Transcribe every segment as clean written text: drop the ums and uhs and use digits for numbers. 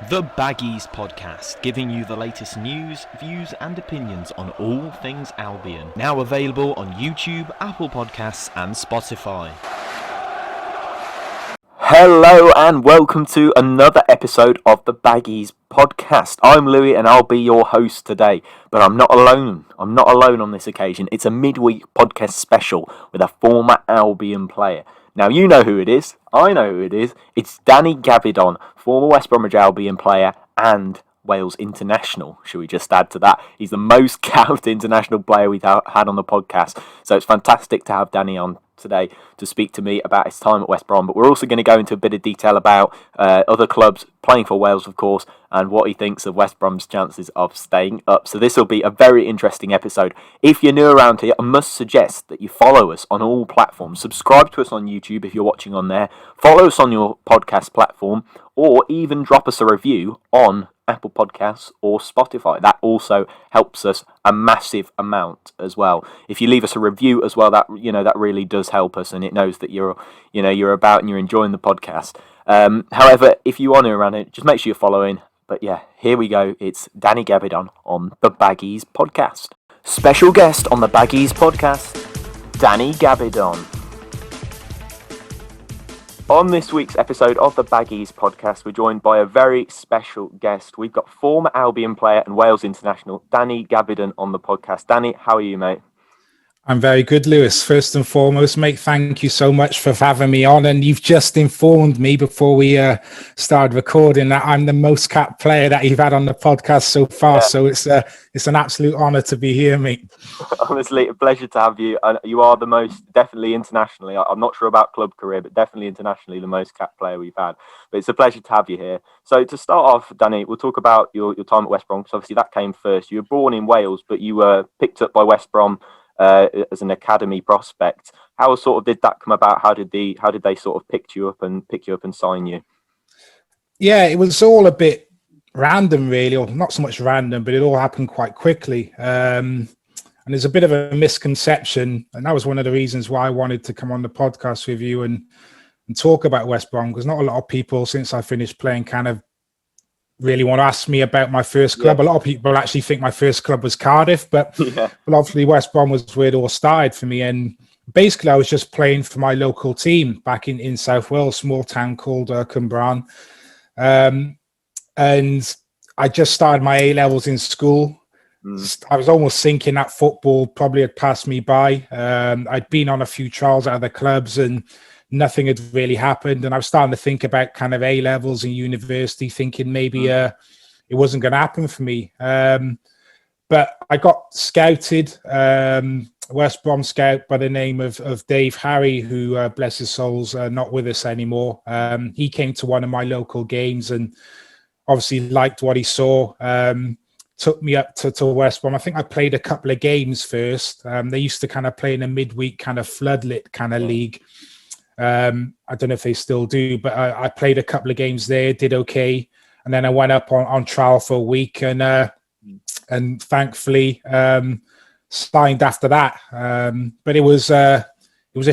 The Baggies podcast, giving you the latest news, views and opinions on all things Albion. Now available on YouTube, Apple Podcasts and Spotify. Hello and welcome to another episode of the Baggies podcast. I'm Louis and I'll be your host today, but I'm not alone. I'm not alone on this occasion. It's a midweek podcast special with a former Albion player. Now you know who it is. I know who it is. It's Danny Gabbidon, former West Bromwich Albion player and Wales international. Should we just add to that? He's the most capped international player we've had on the podcast. So it's fantastic to have Danny on today to speak to me about his time at West Brom, but we're also going to go into a bit of detail about other clubs playing for Wales, of course, and what he thinks of West Brom's chances of staying up. So this will be a very interesting episode. If you're new around here, I must suggest that you follow us on all platforms. Subscribe to us on YouTube if you're watching on there. Follow us on your podcast platform, or even drop us a review on Apple Podcasts or Spotify. That also helps us a massive amount as well. If you leave us a review as well, that really does help us, and it knows that you're about and you're enjoying the podcast. However, if you are new around it, just make sure you're following. But yeah, here we go. It's Danny Gabbidon on the Baggies podcast. Special guest on the Baggies podcast, Danny Gabbidon. On this week's episode of the Baggies podcast, we're joined by a very special guest. We've got former Albion player and Wales international, Danny Gabbidon, on the podcast. Danny, how are you, mate? I'm very good, Lewis. First and foremost, mate, thank you so much for having me on. And you've just informed me before we started recording that I'm the most capped player that you've had on the podcast so far. Yeah. So it's an absolute honour to be here, mate. Honestly, a pleasure to have you. You are the most, definitely internationally, I'm not sure about club career, but definitely internationally the most capped player we've had. But it's a pleasure to have you here. So to start off, Danny, we'll talk about your time at West Brom, because obviously that came first. You were born in Wales, but you were picked up by West Brom as an academy prospect. How sort of did that come about? How did they sort of pick you up and sign you? Yeah, it was all a bit random, really, or not so much random, but it all happened quite quickly. And there's a bit of a misconception, and that was one of the reasons why I wanted to come on the podcast with you and talk about West Brom, because not a lot of people, since I finished playing, kind of really want to ask me about my first club. Yeah. A lot of people actually think my first club was Cardiff, but obviously West Brom was where it all started for me. And basically I was just playing for my local team back in South Wales, small town called Cwmbran. And I just started my A-levels in school. I was almost thinking that football probably had passed me by. I'd been on a few trials at other clubs and nothing had really happened, and I was starting to think about kind of A-levels in university, thinking maybe it wasn't going to happen for me. But I got scouted, West Brom scout by the name of Dave Harry, who, bless his soul's not with us anymore. He came to one of my local games and obviously liked what he saw. Took me up to West Brom. I think I played a couple of games first. They used to kind of play in a midweek kind of floodlit kind of league. I don't know if they still do, but I played a couple of games there, did okay, and then I went up on trial for a week and thankfully signed after that. But it was a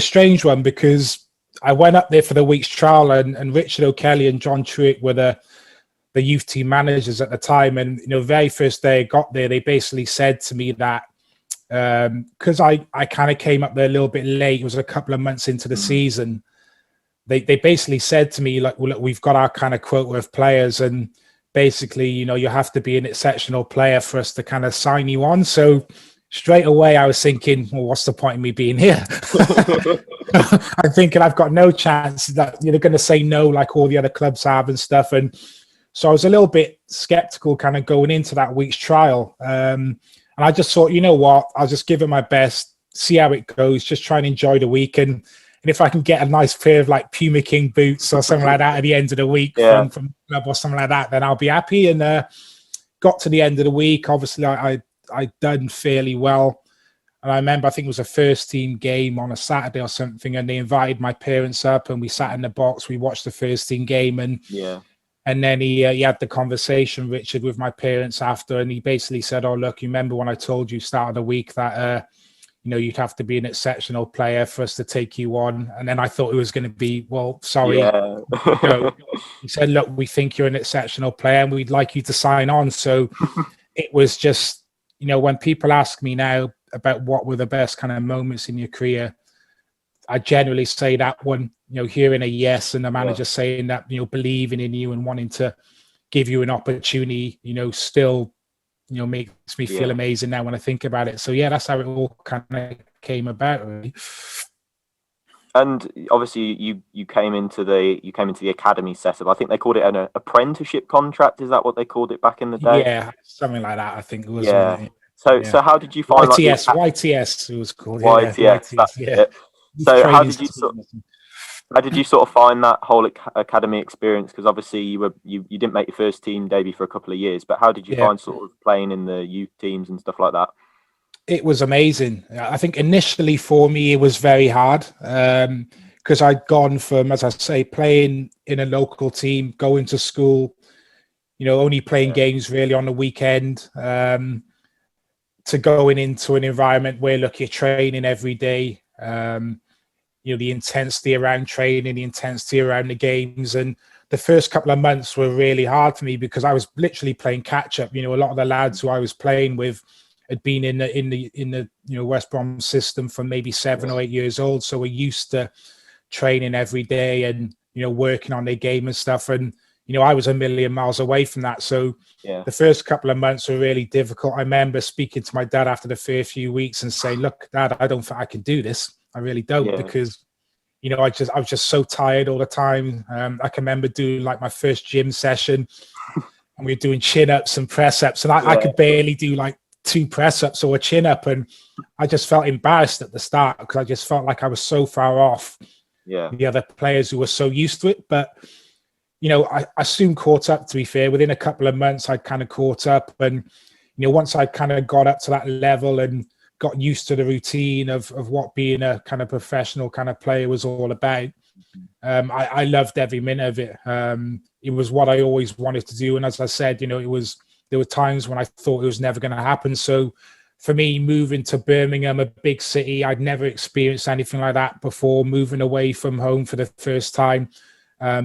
strange one, because I went up there for the week's trial, and Richard O'Kelly and John Truitt were the youth team managers at the time, and the very first day I got there, they basically said to me that because I kind of came up there a little bit late, it was a couple of months into the season, they basically said to me, like, well, look, we've got our kind of quota of players, and basically, you have to be an exceptional player for us to kind of sign you on. So straight away I was thinking, well, what's the point of me being here? I'm thinking I've got no chance, that you're going to say no like all the other clubs have and stuff. And so I was a little bit skeptical kind of going into that week's trial. And I just thought, you know what, I'll just give it my best, see how it goes, just try and enjoy the week. And if I can get a nice pair of like Puma King boots or something like that at the end of the week from the club or something like that, then I'll be happy. And got to the end of the week. Obviously, I done fairly well. And I remember, I think it was a first team game on a Saturday or something, and they invited my parents up and we sat in the box. We watched the first team game, and then he had the conversation, Richard, with my parents after, and he basically said, oh, look, you remember when I told you start of the week that you'd have to be an exceptional player for us to take you on. And then I thought it was going to be, well, sorry. Yeah. He said, look, we think you're an exceptional player and we'd like you to sign on. So it was just, when people ask me now about what were the best kind of moments in your career, I generally say that one, hearing a yes and the manager saying that, believing in you and wanting to give you an opportunity, still, makes me feel amazing now when I think about it. So, that's how it all kind of came about, really. And obviously, you came into the academy setup. I think they called it an apprenticeship contract. Is that what they called it back in the day? Yeah, something like that. I think it was. Yeah. So how did you find YTS? It was called YTS. Yeah. So how did you sort of find that whole academy experience? Because obviously you didn't make your first team debut for a couple of years, but how did you find sort of playing in the youth teams and stuff like that? It was amazing. I think initially for me it was very hard because I'd gone from, as I say, playing in a local team, going to school, only playing games really on the weekend, to going into an environment where, look, you're training every day. The intensity around training, the intensity around the games, and the first couple of months were really hard for me because I was literally playing catch up. A lot of the lads who I was playing with had been in the West Brom system from maybe 7 or 8 years old, so we're used to training every day and working on their game and stuff. And I was a million miles away from that, so the first couple of months were really difficult. I remember speaking to my dad after the first few weeks and saying, "Look, Dad, I don't think I can do this. I really don't because." I was just so tired all the time. I can remember doing like my first gym session and we were doing chin-ups and press-ups and I could barely do like 2 press-ups or a chin-up, and I just felt embarrassed at the start because I just felt like I was so far off the other players who were so used to it. But, I soon caught up, to be fair. Within a couple of months, I kind of caught up, and, once I kind of got up to that level and got used to the routine of what being a kind of professional kind of player was all about. I loved every minute of it. It was what I always wanted to do. And as I said, there were times when I thought it was never going to happen. So for me, moving to Birmingham, a big city, I'd never experienced anything like that before, moving away from home for the first time,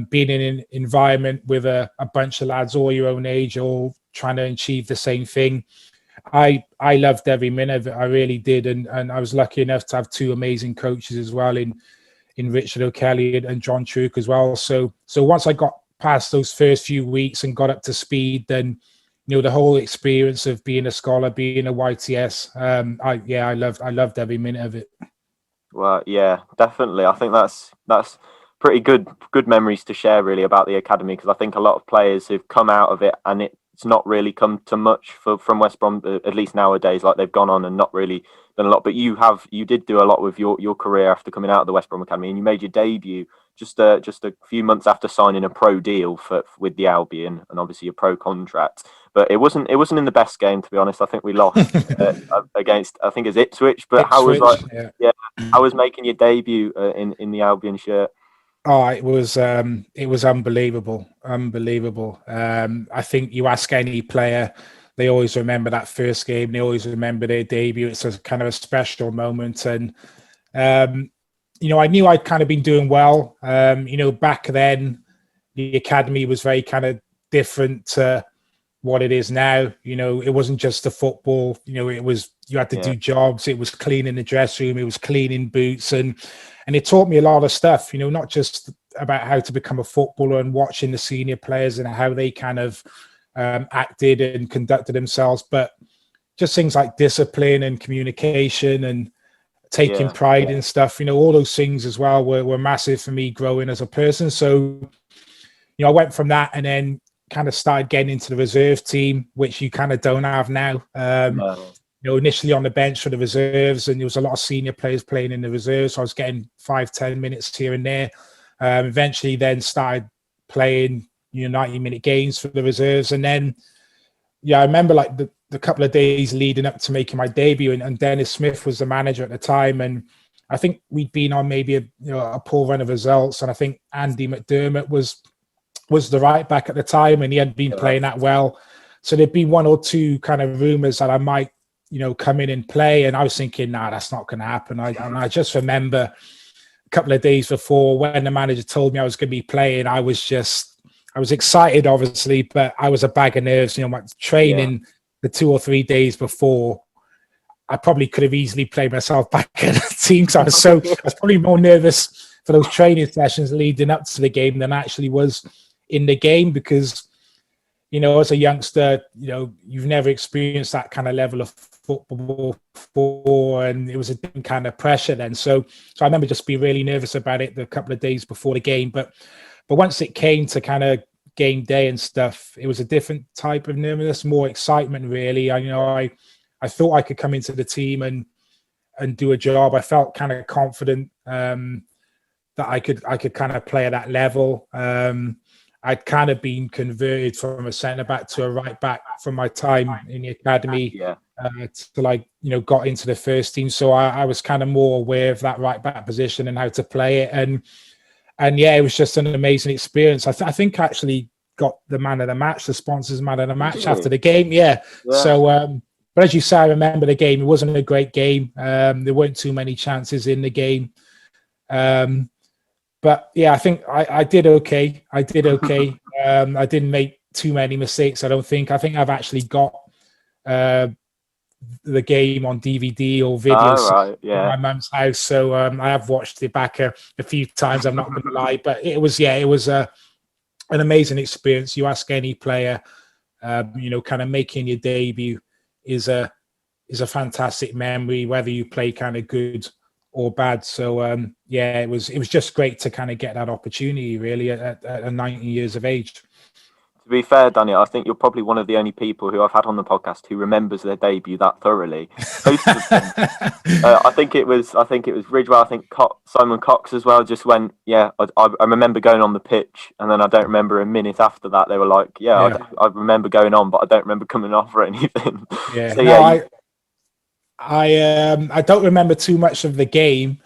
being in an environment with a bunch of lads all your own age, all trying to achieve the same thing. I loved every minute of it. I really did. And I was lucky enough to have 2 amazing coaches as well in Richard O'Kelly and John Truk as well. So once I got past those first few weeks and got up to speed, then, the whole experience of being a scholar, being a YTS, I loved every minute of it. Well, yeah, definitely. I think that's pretty good memories to share really about the academy, because I think a lot of players who've come out of it and it's not really come to much from West Brom, at least nowadays. Like, they've gone on and not really done a lot. But you did do a lot with your career after coming out of the West Brom Academy, and you made your debut just a few months after signing a pro deal with the Albion, and obviously a pro contract. But it wasn't in the best game, to be honest. I think we lost against, I think it's Ipswich. But how was making your debut in the Albion shirt? Oh, it was unbelievable. I think you ask any player, they always remember that first game. They always remember their debut. It's a kind of a special moment. And, I knew I'd kind of been doing well. Back then, the academy was very kind of different to what it is now. It wasn't just the football. It was, you had to do jobs. It was cleaning the dressing room. It was cleaning boots. And it taught me a lot of stuff, not just about how to become a footballer and watching the senior players and how they kind of acted and conducted themselves, but just things like discipline and communication and taking pride in stuff. All those things as well were massive for me growing as a person. So, I went from that and then kind of started getting into the reserve team, which you kind of don't have now. Initially on the bench for the reserves, and there was a lot of senior players playing in the reserves. So I was getting 5-10 minutes here and there. Eventually then started playing 90-minute games for the reserves. And then, I remember like the couple of days leading up to making my debut, and Dennis Smith was the manager at the time. And I think we'd been on maybe a poor run of results. And I think Andy McDermott was the right back at the time, and he hadn't been playing that well. So there'd been 1 or 2 kind of rumours that I might come in and play. And I was thinking, nah, that's not going to happen. And I just remember a couple of days before when the manager told me I was going to be playing, I was excited, obviously, but I was a bag of nerves. My training the 2 or 3 days before, I probably could have easily played myself back in the team because I was probably more nervous for those training sessions leading up to the game than I actually was in the game, because as a youngster, you've never experienced that kind of level of football before, and it was a different kind of pressure then. So I remember just being really nervous about it the couple of days before the game. But once it came to kind of game day and stuff, it was a different type of nervousness, more excitement, really. I thought I could come into the team and do a job. I felt kind of confident that I could kind of play at that level. I'd kind of been converted from a centre back to a right back from my time in the academy to got into the first team. So I was kind of more aware of that right back position and how to play it. And it was just an amazing experience. I think I actually got the man of the match, the sponsors man of the match after the game. Yeah. So, but as you say, I remember the game. It wasn't a great game. There weren't too many chances in the game. But yeah, I think I did okay. I didn't make too many mistakes, I don't think. I think I've actually got the game on DVD or videos in my mum's house. So I have watched it back a few times, I'm not going to lie. But it was an amazing experience. You ask any player, kind of making your debut is a fantastic memory, whether you play kind of good or bad. So it was just great to kind of get that opportunity, really, at 19 years of age. To be fair, Danny, I think you're probably one of the only people who I've had on the podcast who remembers their debut that thoroughly. Most of them, I think it was Ridgewell. I think Simon Cox as well. Just went, I remember going on the pitch, and then I don't remember a minute after that. They were like, I remember going on, but I don't remember coming off or anything. Yeah, so, I don't remember too much of the game.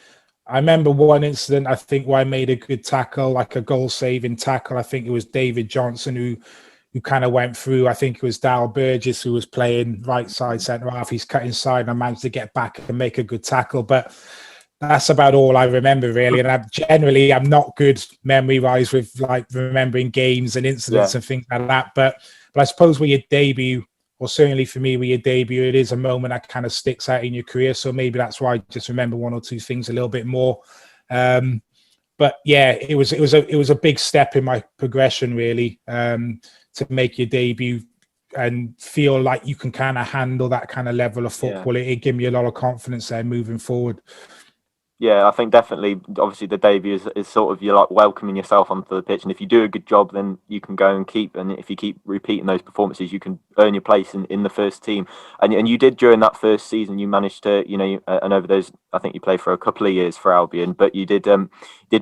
I remember one incident, I think, where I made a good tackle, like a goal-saving tackle. I think it was David Johnson who kind of went through. I think it was Dal Burgess who was playing right side centre-half. He's cut inside and I managed to get back and make a good tackle. But that's about all I remember, really. And I'm not good memory-wise with like remembering games and incidents and things like that. But I suppose with your debut, or certainly for me, with your debut, it is a moment that kind of sticks out in your career. So maybe that's why I just remember one or two things a little bit more. But yeah, it was a big step in my progression, really, to make your debut and feel like you can kind of handle that kind of level of football. It gave me a lot of confidence there moving forward. Yeah, I think definitely, obviously, the debut is sort of, you're like welcoming yourself onto the pitch. And if you do a good job, then you can go and keep. And if you keep repeating those performances, you can earn your place in the first team. And you did during that first season, you managed to, and over those, I think you played for a couple of years for Albion, but you did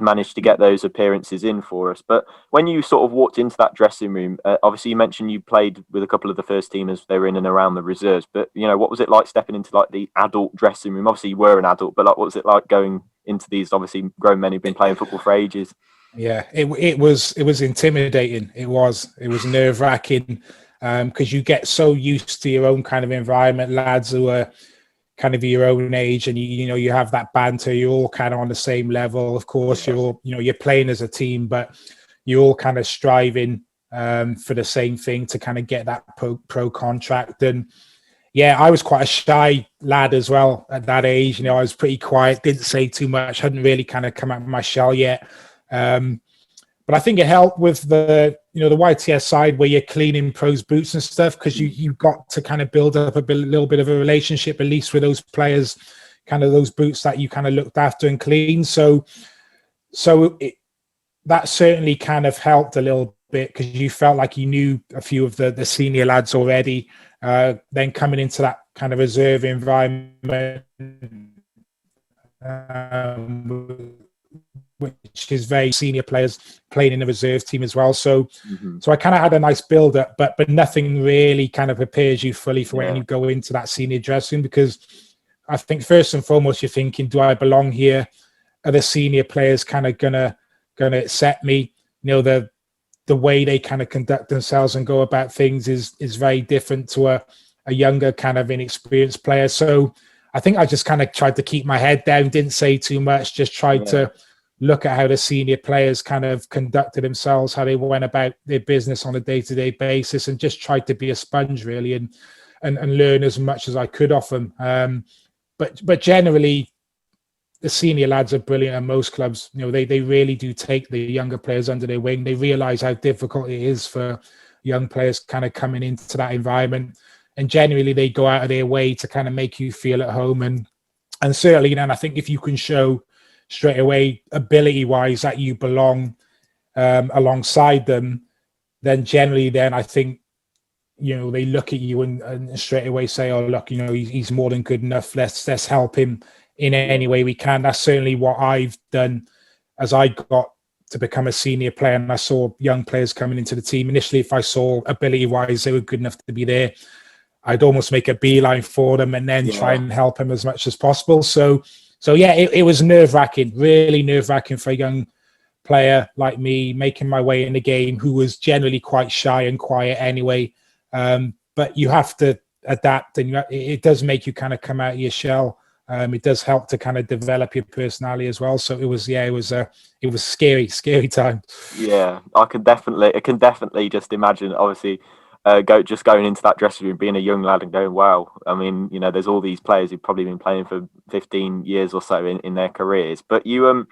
manage to get those appearances in for us. But when you sort of walked into that dressing room, obviously you mentioned you played with a couple of the first teamers, they were in and around the reserves. But, what was it like stepping into like the adult dressing room? Obviously you were an adult, but like, what was it like going into these obviously grown men who've been playing football for ages? Yeah, it was intimidating. It was nerve-wracking because you get so used to your own kind of environment, lads who are kind of your own age, and you have that banter. You're all kind of on the same level. Of course, you're all you're playing as a team, but you're all kind of striving for the same thing to kind of get that pro contract. And yeah, I was quite a shy lad as well at that age. I was pretty quiet, didn't say too much, hadn't really kind of come out of my shell yet. But I think it helped with the YTS side where you're cleaning pros' boots and stuff, because you got to kind of build up a little bit of a relationship, at least with those players, kind of those boots that you kind of looked after and cleaned. So that certainly kind of helped a little bit, because you felt like you knew a few of the senior lads already. Then coming into that kind of reserve environment, which is very senior players playing in the reserve team as well. So I kind of had a nice build up, but nothing really kind of prepares you fully for when you go into that senior dressing, because I think first and foremost you're thinking, do I belong here? Are the senior players kind of gonna accept me? The way they kind of conduct themselves and go about things is very different to a younger kind of inexperienced player. So I think I just kind of tried to keep my head down, didn't say too much, just tried to look at how the senior players kind of conducted themselves, how they went about their business on a day-to-day basis, and just tried to be a sponge really and learn as much as I could off them. But generally, the senior lads are brilliant at most clubs. You know, they really do take the younger players under their wing. They realize how difficult it is for young players kind of coming into that environment. And generally, they go out of their way to kind of make you feel at home. And certainly, and I think if you can show straight away, ability-wise, that you belong alongside them, then generally, then I think, you know, they look at you and straight away say, oh, look, you know, he's more than good enough. Let's help him in any way we can. That's certainly what I've done as I got to become a senior player, and I saw young players coming into the team. Initially, if I saw ability-wise they were good enough to be there, I'd almost make a beeline for them and then try and help them as much as possible. So yeah, it was nerve-wracking, really nerve-wracking for a young player like me, making my way in the game, who was generally quite shy and quiet anyway. But you have to adapt, and it does make you kind of come out of your shell. It does help to kind of develop your personality as well. So it was scary time. Yeah, I can definitely just imagine, obviously, going into that dressing room, being a young lad and going, wow. I mean, you know, there's all these players who've probably been playing for 15 years or so in their careers. But you,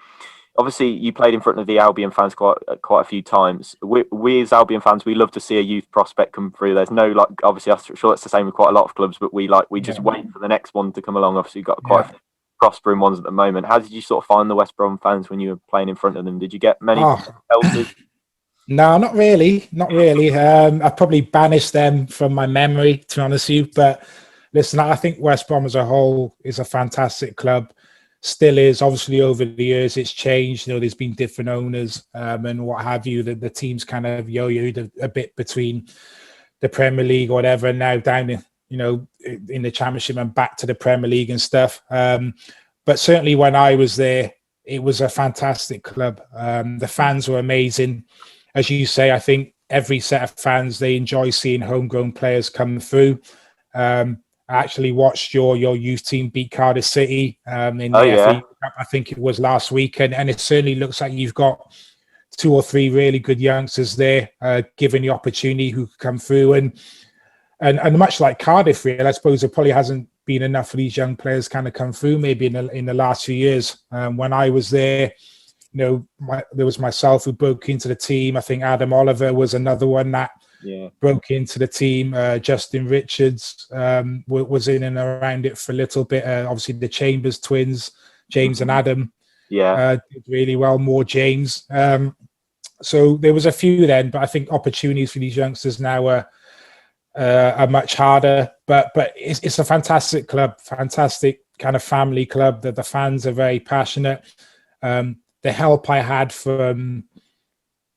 obviously, you played in front of the Albion fans quite a few times. We as Albion fans, we love to see a youth prospect come through. There's no, like, obviously, I'm sure it's the same with quite a lot of clubs, but we just wait for the next one to come along. Obviously, you've got quite a few prospering ones at the moment. How did you sort of find the West Brom fans when you were playing in front of them? Did you get many pelters? No, not really. I probably banished them from my memory, to be honest with you. But listen, I think West Brom as a whole is a fantastic club. Still is. Obviously, over the years, it's changed. You know, there's been different owners and what have you. The team's kind of yo-yoed a bit between the Premier League or whatever, and now down in the Championship and back to the Premier League and stuff. But certainly when I was there, it was a fantastic club. The fans were amazing. As you say, I think every set of fans, they enjoy seeing homegrown players come through. I actually watched your youth team beat Cardiff City in the FA Cup, I think it was last week. And it certainly looks like you've got 2 or 3 really good youngsters there, given the opportunity, who come through. And much like Cardiff, really, I suppose there probably hasn't been enough of these young players kind of come through maybe in the last few years. When I was there, you know, there was myself who broke into the team. I think Adam Oliver was another one that broke into the team. Justin Richards was in and around it for a little bit. Obviously, the Chambers twins, James and Adam, did really well. More James. So there was a few then, but I think opportunities for these youngsters now are much harder. But it's a fantastic club, fantastic kind of family club. That the fans are very passionate. The help I had from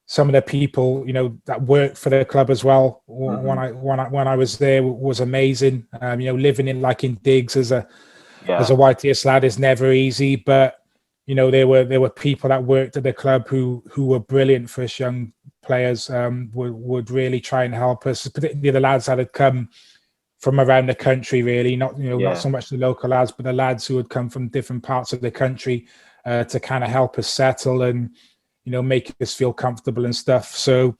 some of the people, you know, that worked for the club as well when I was there was amazing. You know, living in digs as a YTS lad is never easy, but you know, there were people that worked at the club who were brilliant for us young players. Would really try and help us, particularly the lads that had come from around the country. Really, not so much the local lads, but the lads who had come from different parts of the country to kind of help us settle and, you know, make us feel comfortable and stuff. So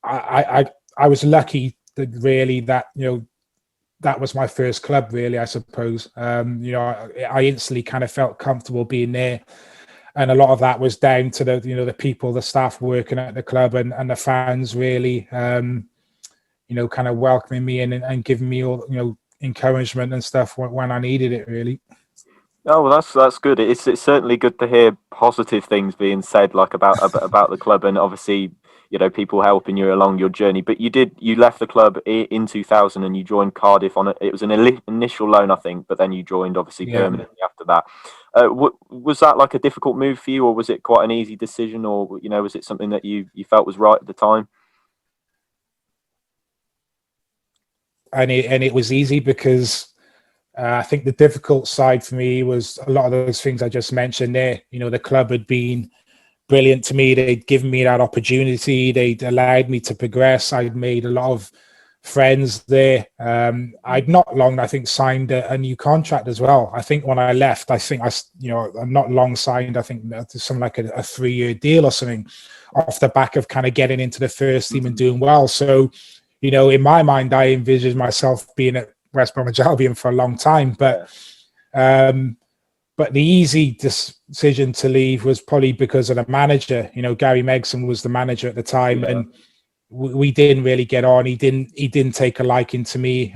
I was lucky that really that, you know, that was my first club, really, I suppose. You know, I instantly kind of felt comfortable being there. And a lot of that was down to the people, the staff working at the club and the fans really, you know, kind of welcoming me in and giving me all, you know, encouragement and stuff when I needed it, really. Oh, well, that's good. It's certainly good to hear positive things being said, like about the club, and obviously, you know, people helping you along your journey. But you left the club in 2000 and you joined Cardiff on it. It was an initial loan, I think, but then you joined obviously permanently after that. Was that like a difficult move for you, or was it quite an easy decision, or, you know, was it something that you felt was right at the time? And it was easy because I think the difficult side for me was a lot of those things I just mentioned there. You know, the club had been brilliant to me. They'd given me that opportunity. They'd allowed me to progress. I'd made a lot of friends there. I'd not long, I think, signed a new contract as well. I think when I left, I'm not long signed. I think something like a 3-year deal or something off the back of kind of getting into the first team and doing well. So, in my mind, I envisioned myself being at West Bromwich Albion for a long time. But the easy decision to leave was probably because of the manager. Gary Megson was the manager at the time, and we didn't really get on. He didn't take a liking to me.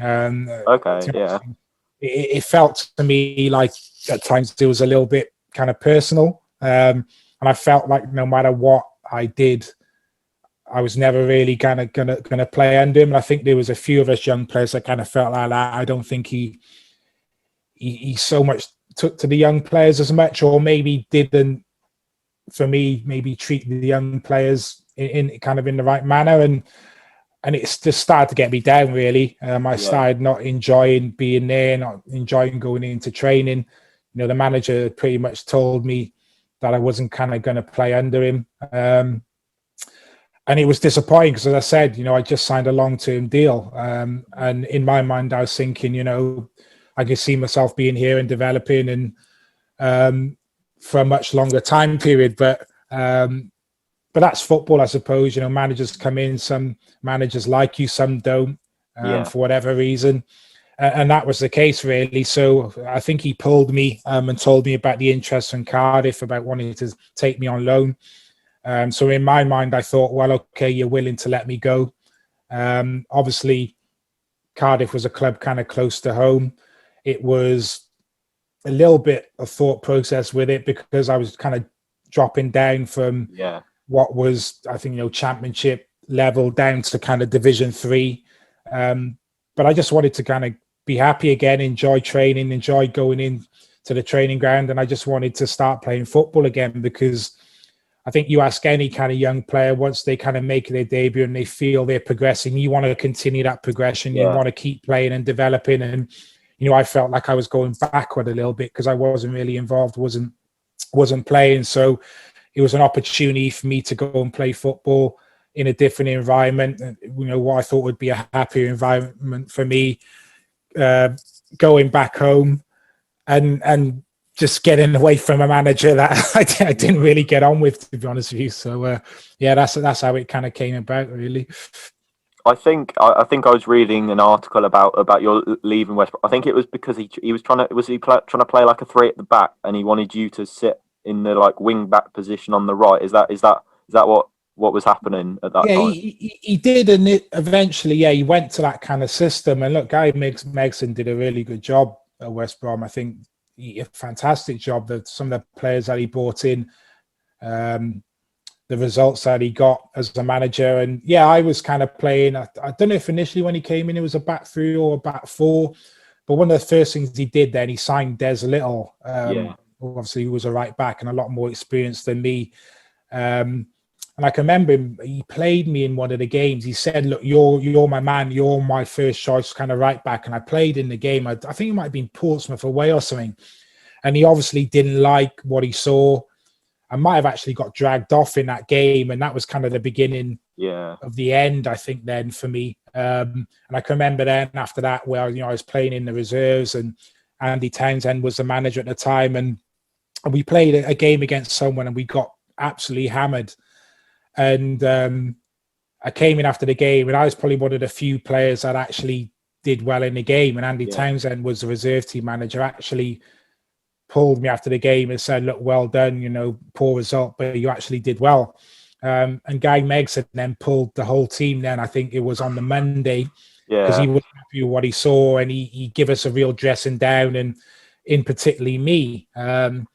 It felt to me like at times it was a little bit kind of personal, and I felt like no matter what I did, I was never really gonna play under him. And I think there was a few of us young players that kind of felt like that. I don't think he so much took to the young players as much, or maybe didn't. For me, maybe treat the young players in the right manner, and it's just started to get me down really. I started not enjoying being there, not enjoying going into training. The manager pretty much told me that I wasn't kind of going to play under him, and it was disappointing because, as I said, I just signed a long-term deal, and in my mind I was thinking, I could see myself being here and developing and for a much longer time period, but that's football, I suppose. Managers come in, some managers like you, some don't, for whatever reason. And that was the case, really. So I think he pulled me and told me about the interest from Cardiff, about wanting to take me on loan. So in my mind, I thought, well, okay, you're willing to let me go. Obviously, Cardiff was a club kind of close to home. It was a little bit of thought process with it because I was kind of dropping down from what was, I think, championship level down to kind of Division 3. But I just wanted to kind of be happy again, enjoy training, enjoy going in to the training ground. And I just wanted to start playing football again, because I think you ask any kind of young player, once they kind of make their debut and they feel they're progressing, you want to continue that progression. You want to keep playing and developing. And I felt like I was going backward a little bit because I wasn't really involved, wasn't playing. So it was an opportunity for me to go and play football in a different environment. And, what I thought would be a happier environment for me, going back home and just getting away from a manager that I didn't really get on with, to be honest with you. So that's how it kind of came about, really. I think I was reading an article about your leaving West Brom. I think it was because he was trying to play like a 3 at the back, and he wanted you to sit in the like wing back position on the right. Is that what was happening at that time? He did, and eventually he went to that kind of system. And look, Guy Megson did a really good job at West Brom. I think a fantastic job. Some of the players that he brought in, the results that he got as a manager. And I was kind of playing, I don't know if initially when he came in it was a back 3 or a back 4, but one of the first things he did then, he signed Des Little, obviously he was a right back and a lot more experienced than me. And I can remember he played me in one of the games. He said, look, you're my man, you're my first choice kind of right back. And I played in the game. I think it might have been Portsmouth away or something. And he obviously didn't like what he saw. I might have actually got dragged off in that game, and that was kind of the beginning of the end, I think, then for me. And I can remember then after that, where I was playing in the reserves, and Andy Townsend was the manager at the time, and we played a game against someone, and we got absolutely hammered. And I came in after the game, and I was probably one of the few players that actually did well in the game. And Andy Townsend was the reserve team manager, actually pulled me after the game and said, look, well done, poor result, but you actually did well. And Guy Megson then pulled the whole team then, I think it was on the Monday, because he was happy with what he saw, and he gave us a real dressing down, and in particularly me. And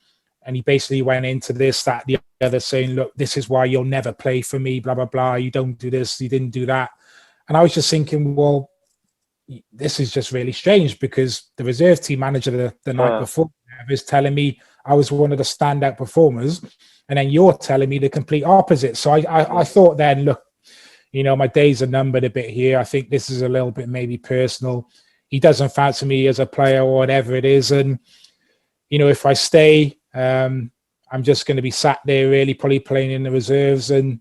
he basically went into this, that, the other, saying, look, this is why you'll never play for me, blah, blah, blah. You don't do this, you didn't do that. And I was just thinking, well, this is just really strange, because the reserve team manager the night before is telling me I was one of the standout performers, and then you're telling me the complete opposite. So I thought then, look, my days are numbered a bit here. I think this is a little bit maybe personal. He doesn't fancy me as a player or whatever it is. And, if I stay, I'm just going to be sat there really probably playing in the reserves. And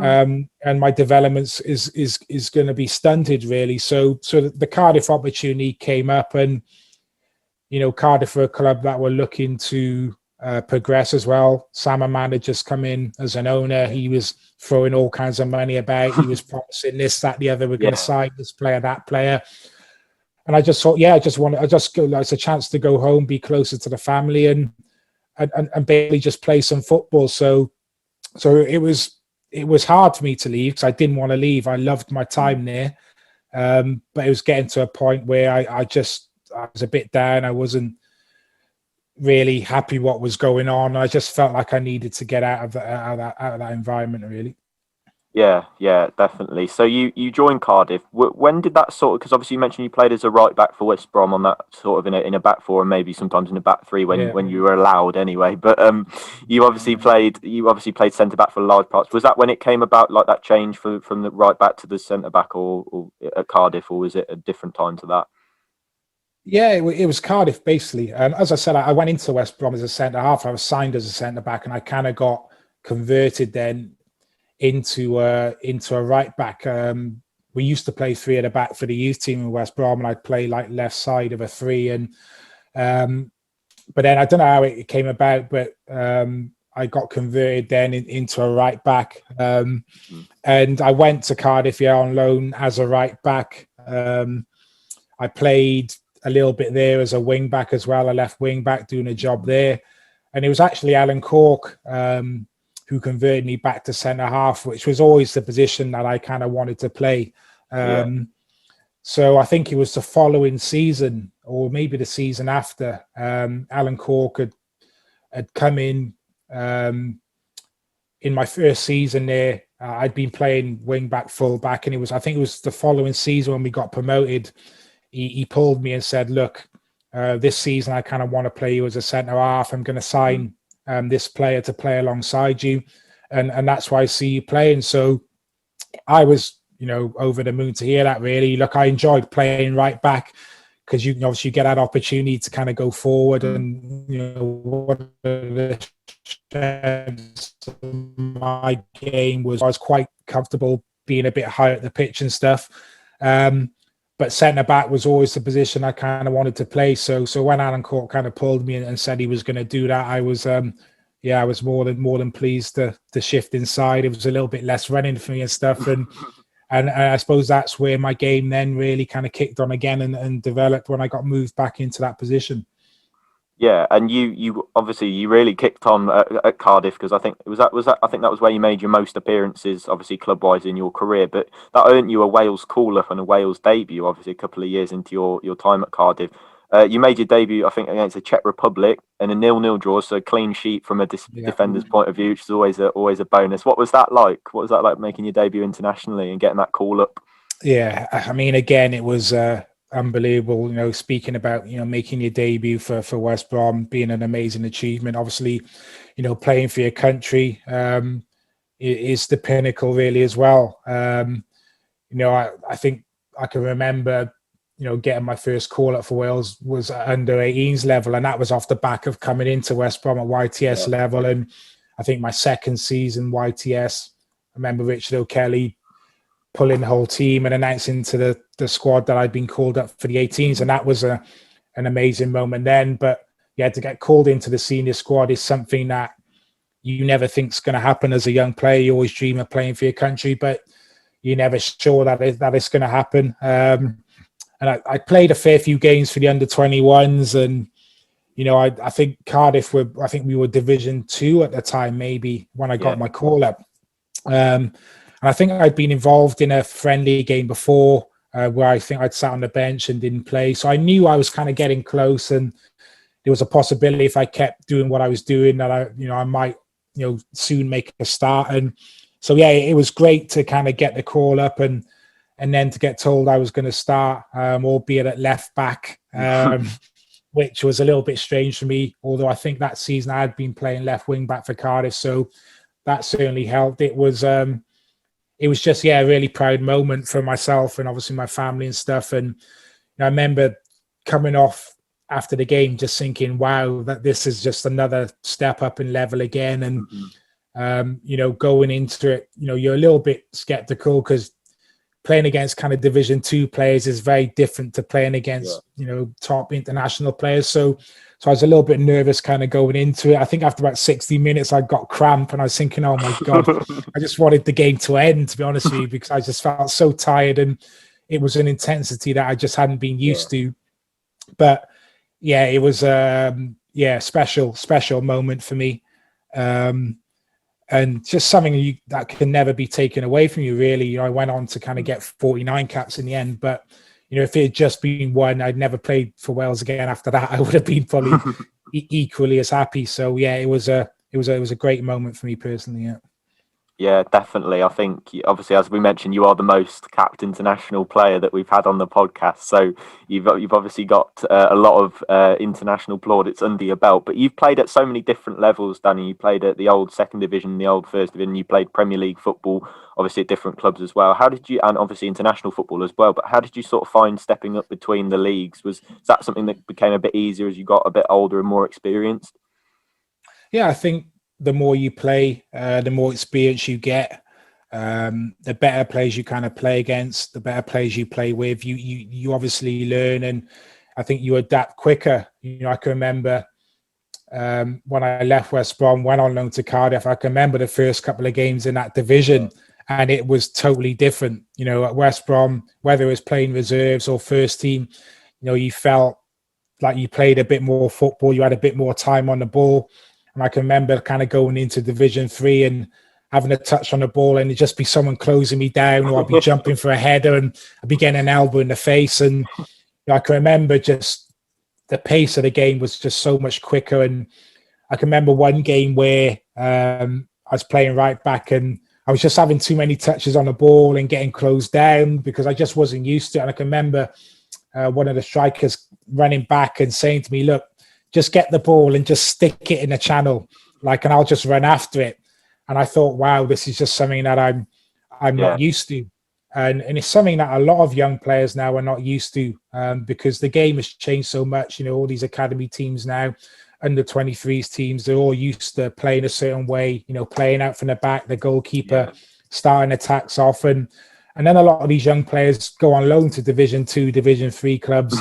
And my development is going to be stunted really. So the Cardiff opportunity came up, and Cardiff were a club that were looking to progress as well. Sam Amanda just come in as an owner. He was throwing all kinds of money about. He was promising this, that, the other. We're going to sign this player, that player. And I just thought, it's a chance to go home, be closer to the family, and basically just play some football. So it was hard for me to leave because I didn't want to leave. I loved my time there, but it was getting to a point where I was a bit down. I wasn't really happy what was going on. I just felt like I needed to get out of that environment, really. Yeah, definitely. So you joined Cardiff. When did that because obviously you mentioned you played as a right back for West Brom on that sort of in a back four and maybe sometimes in a back three when you were allowed anyway. But you obviously played centre back for large parts. Was that when it came about, like that change from the right back to the centre back, or at Cardiff, or was it a different time to that? Yeah, it was Cardiff basically. As I said, I went into West Brom as a centre half. I was signed as a centre back, and I kind of got converted then into a right back. We used to play three at the back for the youth team in West Brom, and I'd play like left side of a three. And but then I don't know how it came about, but I got converted then into a right back, and I went to Cardiff on loan as a right back. I played a little bit there as a wing back as well, a left wing back doing a job there, and it was actually Alan Cork who converted me back to centre half, which was always the position that I kind of wanted to play. So I think it was the following season, or maybe the season after, Alan Cork had come in my first season there. I'd been playing wing back, full back, and I think it was the following season when we got promoted. He pulled me and said, look, this season I kind of want to play you as a centre half. I'm going to sign this player to play alongside you, and that's why I see you playing. So I was, over the moon to hear that, really. Look, I enjoyed playing right back because you can obviously get that opportunity to kind of go forward, and one of the strengths of my game was I was quite comfortable being a bit higher at the pitch and stuff. But centre back was always the position I kind of wanted to play. So when Alan Cork kind of pulled me and said he was going to do that, I was I was more than pleased to shift inside. It was a little bit less running for me and stuff, and I suppose that's where my game then really kind of kicked on again and developed when I got moved back into that position. Yeah, and you obviously you really kicked on at Cardiff, because I think that was where you made your most appearances, obviously club wise, in your career. But that earned you a Wales call up and a Wales debut, obviously a couple of years into your time at Cardiff. You made your debut, I think, against the Czech Republic in a 0-0 draw, so a clean sheet from a defender's point of view, which is always a bonus. What was that like? What was that like, making your debut internationally and getting that call up? Yeah, I mean, again, it was unbelievable. Speaking about making your debut for West Brom being an amazing achievement. Obviously, playing for your country is the pinnacle really as well. I think I can remember getting my first call up for Wales was at under 18s level, and that was off the back of coming into West Brom at YTS level. And I think my second season YTS, I remember Richard O'Kelly pulling the whole team and announcing to the squad that I'd been called up for the 18s, and that was an amazing moment then. But to get called into the senior squad is something that you never think's going to happen as a young player. You always dream of playing for your country, but you're never sure that it's going to happen. And I played a fair few games for the under-21s, and I think Cardiff we were Division 2 at the time, maybe, when I got my call up. And I think I'd been involved in a friendly game before where I think I'd sat on the bench and didn't play. So I knew I was kind of getting close, and there was a possibility if I kept doing what I was doing that I might soon make a start. And so it was great to kind of get the call up and then to get told I was going to start, albeit at left back, which was a little bit strange for me. Although I think that season I had been playing left wing back for Cardiff, so that certainly helped. It was just a really proud moment for myself and obviously my family and stuff. And I remember coming off after the game just thinking, wow, that this is just another step up in level again. And Going into it, you're a little bit skeptical because playing against kind of Division 2 players is very different to playing against, top international players. So I was a little bit nervous kind of going into it. I think after about 60 minutes, I got cramp and I was thinking, oh my God, I just wanted the game to end, to be honest with you, because I just felt so tired and it was an intensity that I just hadn't been used to. But yeah, it was special moment for me. And just something that can never be taken away from you, really. I went on to kind of get 49 caps in the end, but if it had just been one, I'd never played for Wales again after that. I would have been probably equally as happy. So yeah, it was a great moment for me personally. Yeah, definitely. I think, obviously, as we mentioned, you are the most capped international player that we've had on the podcast. So you've obviously got a lot of international plaudits under your belt. But you've played at so many different levels, Danny. You played at the old second division, the old first division. You played Premier League football, obviously at different clubs as well. And obviously international football as well. But how did you sort of find stepping up between the leagues? Was that something that became a bit easier as you got a bit older and more experienced? Yeah, I think the more you play, the more experience you get, the better players you kind of play against, the better players you play with. You obviously learn, and I think you adapt quicker. I can remember when I left West Brom, went on loan to Cardiff. I can remember the first couple of games in that division, and it was totally different. At West Brom, whether it was playing reserves or first team, you felt like you played a bit more football. You had a bit more time on the ball. And I can remember kind of going into Division 3 and having a touch on the ball and it'd just be someone closing me down, or I'd be jumping for a header and I'd be getting an elbow in the face. And I can remember just the pace of the game was just so much quicker. And I can remember one game where I was playing right back and I was just having too many touches on the ball and getting closed down because I just wasn't used to it. And I can remember one of the strikers running back and saying to me, look, just get the ball and just stick it in the channel, and I'll just run after it. And I thought, wow, this is just something that I'm not used to. And it's something that a lot of young players now are not used to because the game has changed so much. All these academy teams now, under 23s teams, they're all used to playing a certain way, playing out from the back, the goalkeeper starting attacks off. And then a lot of these young players go on loan to Division 2, Division 3 clubs.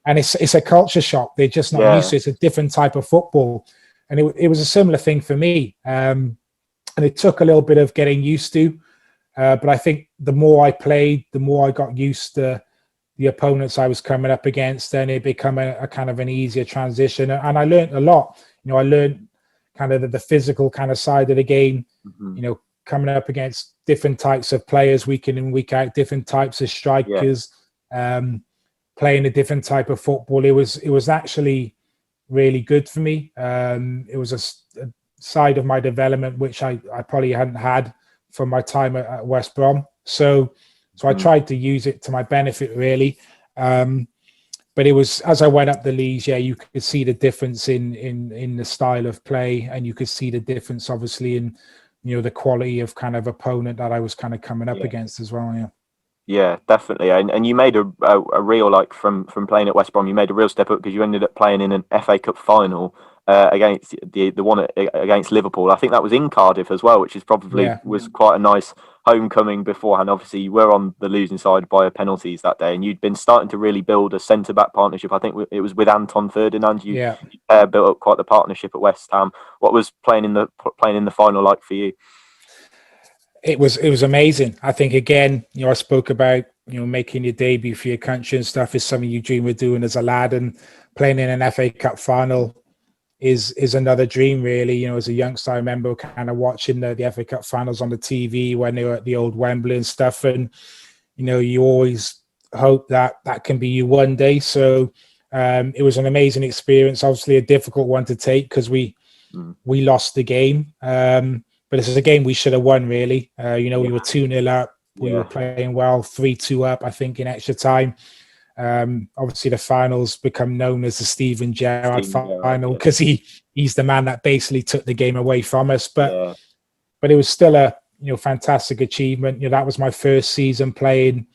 And it's a culture shock. They're just not used to it. It's a different type of football. And it was a similar thing for me. And it took a little bit of getting used to. But I think the more I played, the more I got used to the opponents I was coming up against. And it became a kind of an easier transition. And I learned a lot. I learned kind of the physical kind of side of the game, coming up against different types of players week in and week out, different types of strikers. Playing a different type of football, it was actually really good for me. It was a side of my development which I probably hadn't had from my time at West Brom. So I tried to use it to my benefit, really. But it was as I went up the leagues, you could see the difference in the style of play, and you could see the difference, obviously, in the quality of kind of opponent that I was kind of coming up against as well. Yeah. Yeah, definitely. And you made a real, from playing at West Brom, you made a real step up because you ended up playing in an FA Cup final against the one against Liverpool. I think that was in Cardiff as well, which is probably was quite a nice homecoming beforehand. Obviously, you were on the losing side by penalties that day, and you'd been starting to really build a centre-back partnership. I think it was with Anton Ferdinand. You built up quite the partnership at West Ham. What was playing in the final like for you? It was amazing. I think, again, I spoke about, making your debut for your country and stuff is something you dream of doing as a lad, and playing in an FA Cup final is another dream, really. As a youngster, I remember kind of watching the FA Cup finals on the TV when they were at the old Wembley and stuff. And, you always hope that can be you one day. So it was an amazing experience, obviously a difficult one to take because we lost the game. But it's a game we should have won, really. We were 2-0 up. We were playing well, 3-2 up, I think, in extra time. Obviously, the finals become known as the Steven Gerrard final because he's the man that basically took the game away from us. But it was still a fantastic achievement. That was my first season playing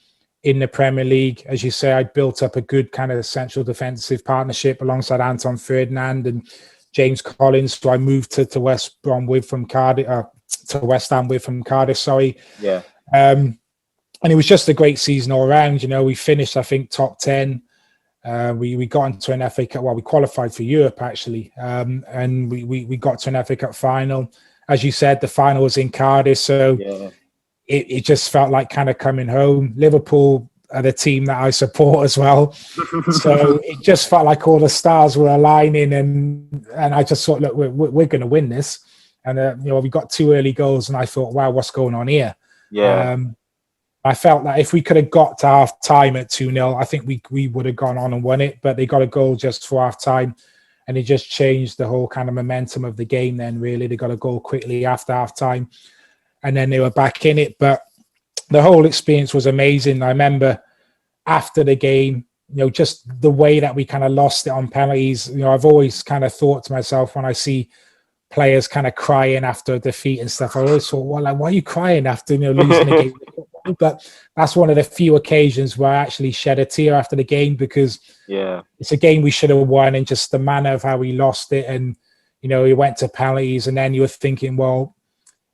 in the Premier League. As you say, I'd built up a good kind of central defensive partnership alongside Anton Ferdinand and James Collins. So I moved to West Brom from Cardiff, to West Ham with from Cardiff. Sorry. Yeah. And it was just a great season all around. You know, we finished, I think, top 10. We got into an FA Cup. Well, we qualified for Europe actually, and we got to an FA Cup final. As you said, the final was in Cardiff, so it just felt like kind of coming home. Liverpool are the team that I support as well, so it just felt like all the stars were aligning, and I just thought, look, we're going to win this. And you know, we got 2 early goals, and I thought, wow, what's going on here? Yeah. I felt that if we could have got to half time at 2-0, I think we would have gone on and won it. But they got a goal just for half time, and it just changed the whole kind of momentum of the game. Then really, they got a goal quickly after half time, and then they were back in it. But the whole experience was amazing. I remember after the game, you know, just the way that we kind of lost it on penalties. You know, I've always kind of thought to myself when I see players kind of crying after a defeat and stuff, I always thought, well, like, why are you crying after, you know, losing a game? But that's one of the few occasions where I actually shed a tear after the game, because it's a game we should have won, and just the manner of how we lost it. And, you know, we went to penalties, and then you were thinking, well,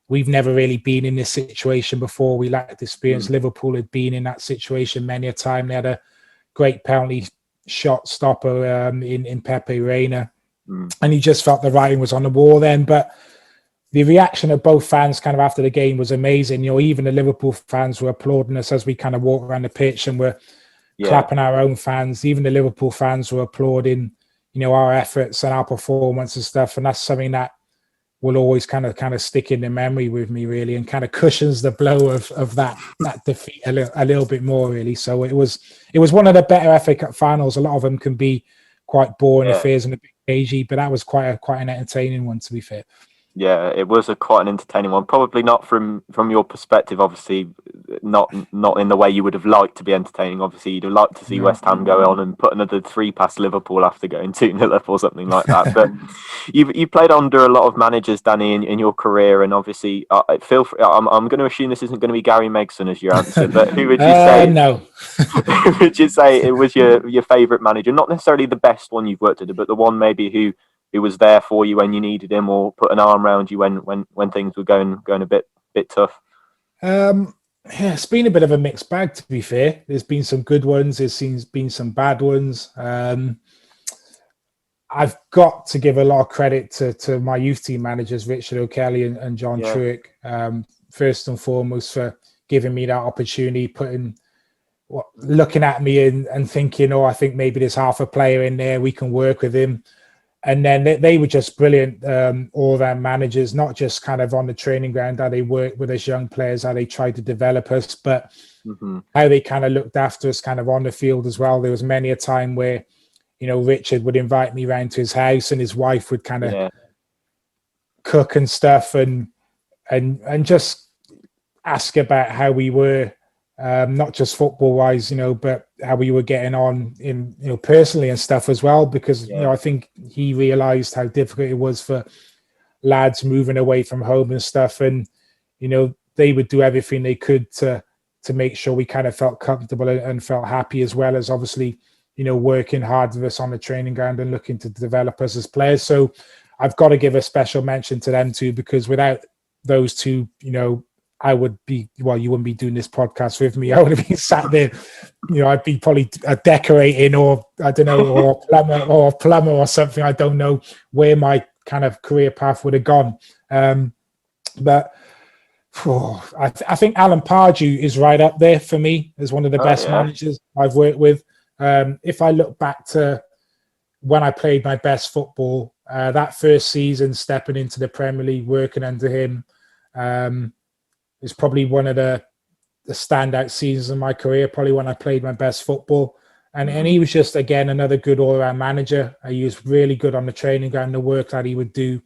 we've never really been in this situation before. We lacked experience. Liverpool had been in that situation many a time. They had a great penalty shot stopper in Pepe Reina. And you just felt the writing was on the wall then. But the reaction of both fans kind of after the game was amazing. You know, even the Liverpool fans were applauding us as we kind of walked around the pitch, and were clapping our own fans. Even the Liverpool fans were applauding, you know, our efforts and our performance and stuff. And that's something that will always kind of stick in the memory with me, really, and kind of cushions the blow of that defeat a little bit more, really. So it was one of the better FA Cup finals. A lot of them can be quite boring affairs and a bit cagey, but that was quite an entertaining one, to be fair. Yeah, it was quite an entertaining one. Probably not from your perspective, obviously, not in the way you would have liked to be entertaining. Obviously, you'd have liked to see West Ham go on and put another 3 past Liverpool after going 2-0 up or something like that. But you played under a lot of managers, Danny, in your career, and obviously, I'm going to assume this isn't going to be Gary Megson as your answer. But who would you say? No. Who would you say it was your favourite manager? Not necessarily the best one you've worked under, but the one maybe who was there for you when you needed him, or put an arm around you when things were going a bit tough? It's been a bit of a mixed bag, to be fair. There's been some good ones. There's been some bad ones. I've got to give a lot of credit to my youth team managers, Richard O'Kelly and John Truick, first and foremost, for giving me that opportunity, looking at me and thinking, I think maybe there's half a player in there, we can work with him. And then they were just brilliant, all their managers, not just kind of on the training ground, how they worked with us young players, how they tried to develop us, but how they kind of looked after us kind of on the field as well. There was many a time where, you know, Richard would invite me round to his house, and his wife would kind of cook and stuff and just ask about how we were, not just football wise, you know, but how we were getting on in, you know, personally and stuff as well, because you know, I think he realized how difficult it was for lads moving away from home and stuff, and you know, they would do everything they could to make sure we kind of felt comfortable and felt happy, as well as obviously, you know, working hard with us on the training ground and looking to develop us as players. So I've got to give a special mention to them too, because without those two, you know, I would be, well, you wouldn't be doing this podcast with me. I would have been sat there, you know, I'd be probably decorating, or I don't know, or a plumber or something. I don't know where my kind of career path would have gone. But I think Alan Pardew is right up there for me as one of the best managers I've worked with. If I look back to when I played my best football, that first season, stepping into the Premier League, working under him, is probably one of the standout seasons of my career, probably when I played my best football. And he was just, again, another good all-around manager. He was really good on the training ground, the work that he would do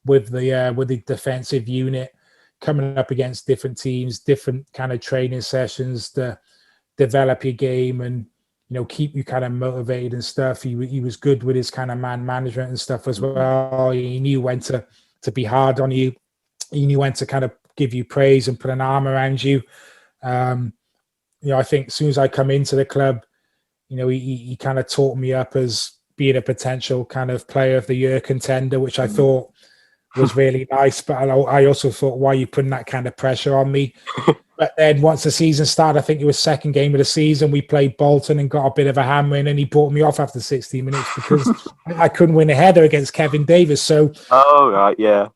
with the defensive unit, coming up against different teams, different kind of training sessions to develop your game and, you know, keep you kind of motivated and stuff. He was good with his kind of man management and stuff as well. He knew when to be hard on you. He knew when to kind of give you praise and put an arm around you. You know, I think as soon as I come into the club, you know, he kind of taught me up as being a potential kind of player of the year contender, which I thought was really nice. But I also thought, why are you putting that kind of pressure on me? But then once the season started, I think it was second game of the season, we played Bolton and got a bit of a hammering, and he brought me off after 60 minutes because I couldn't win a header against Kevin Davis. So Oh, right, yeah.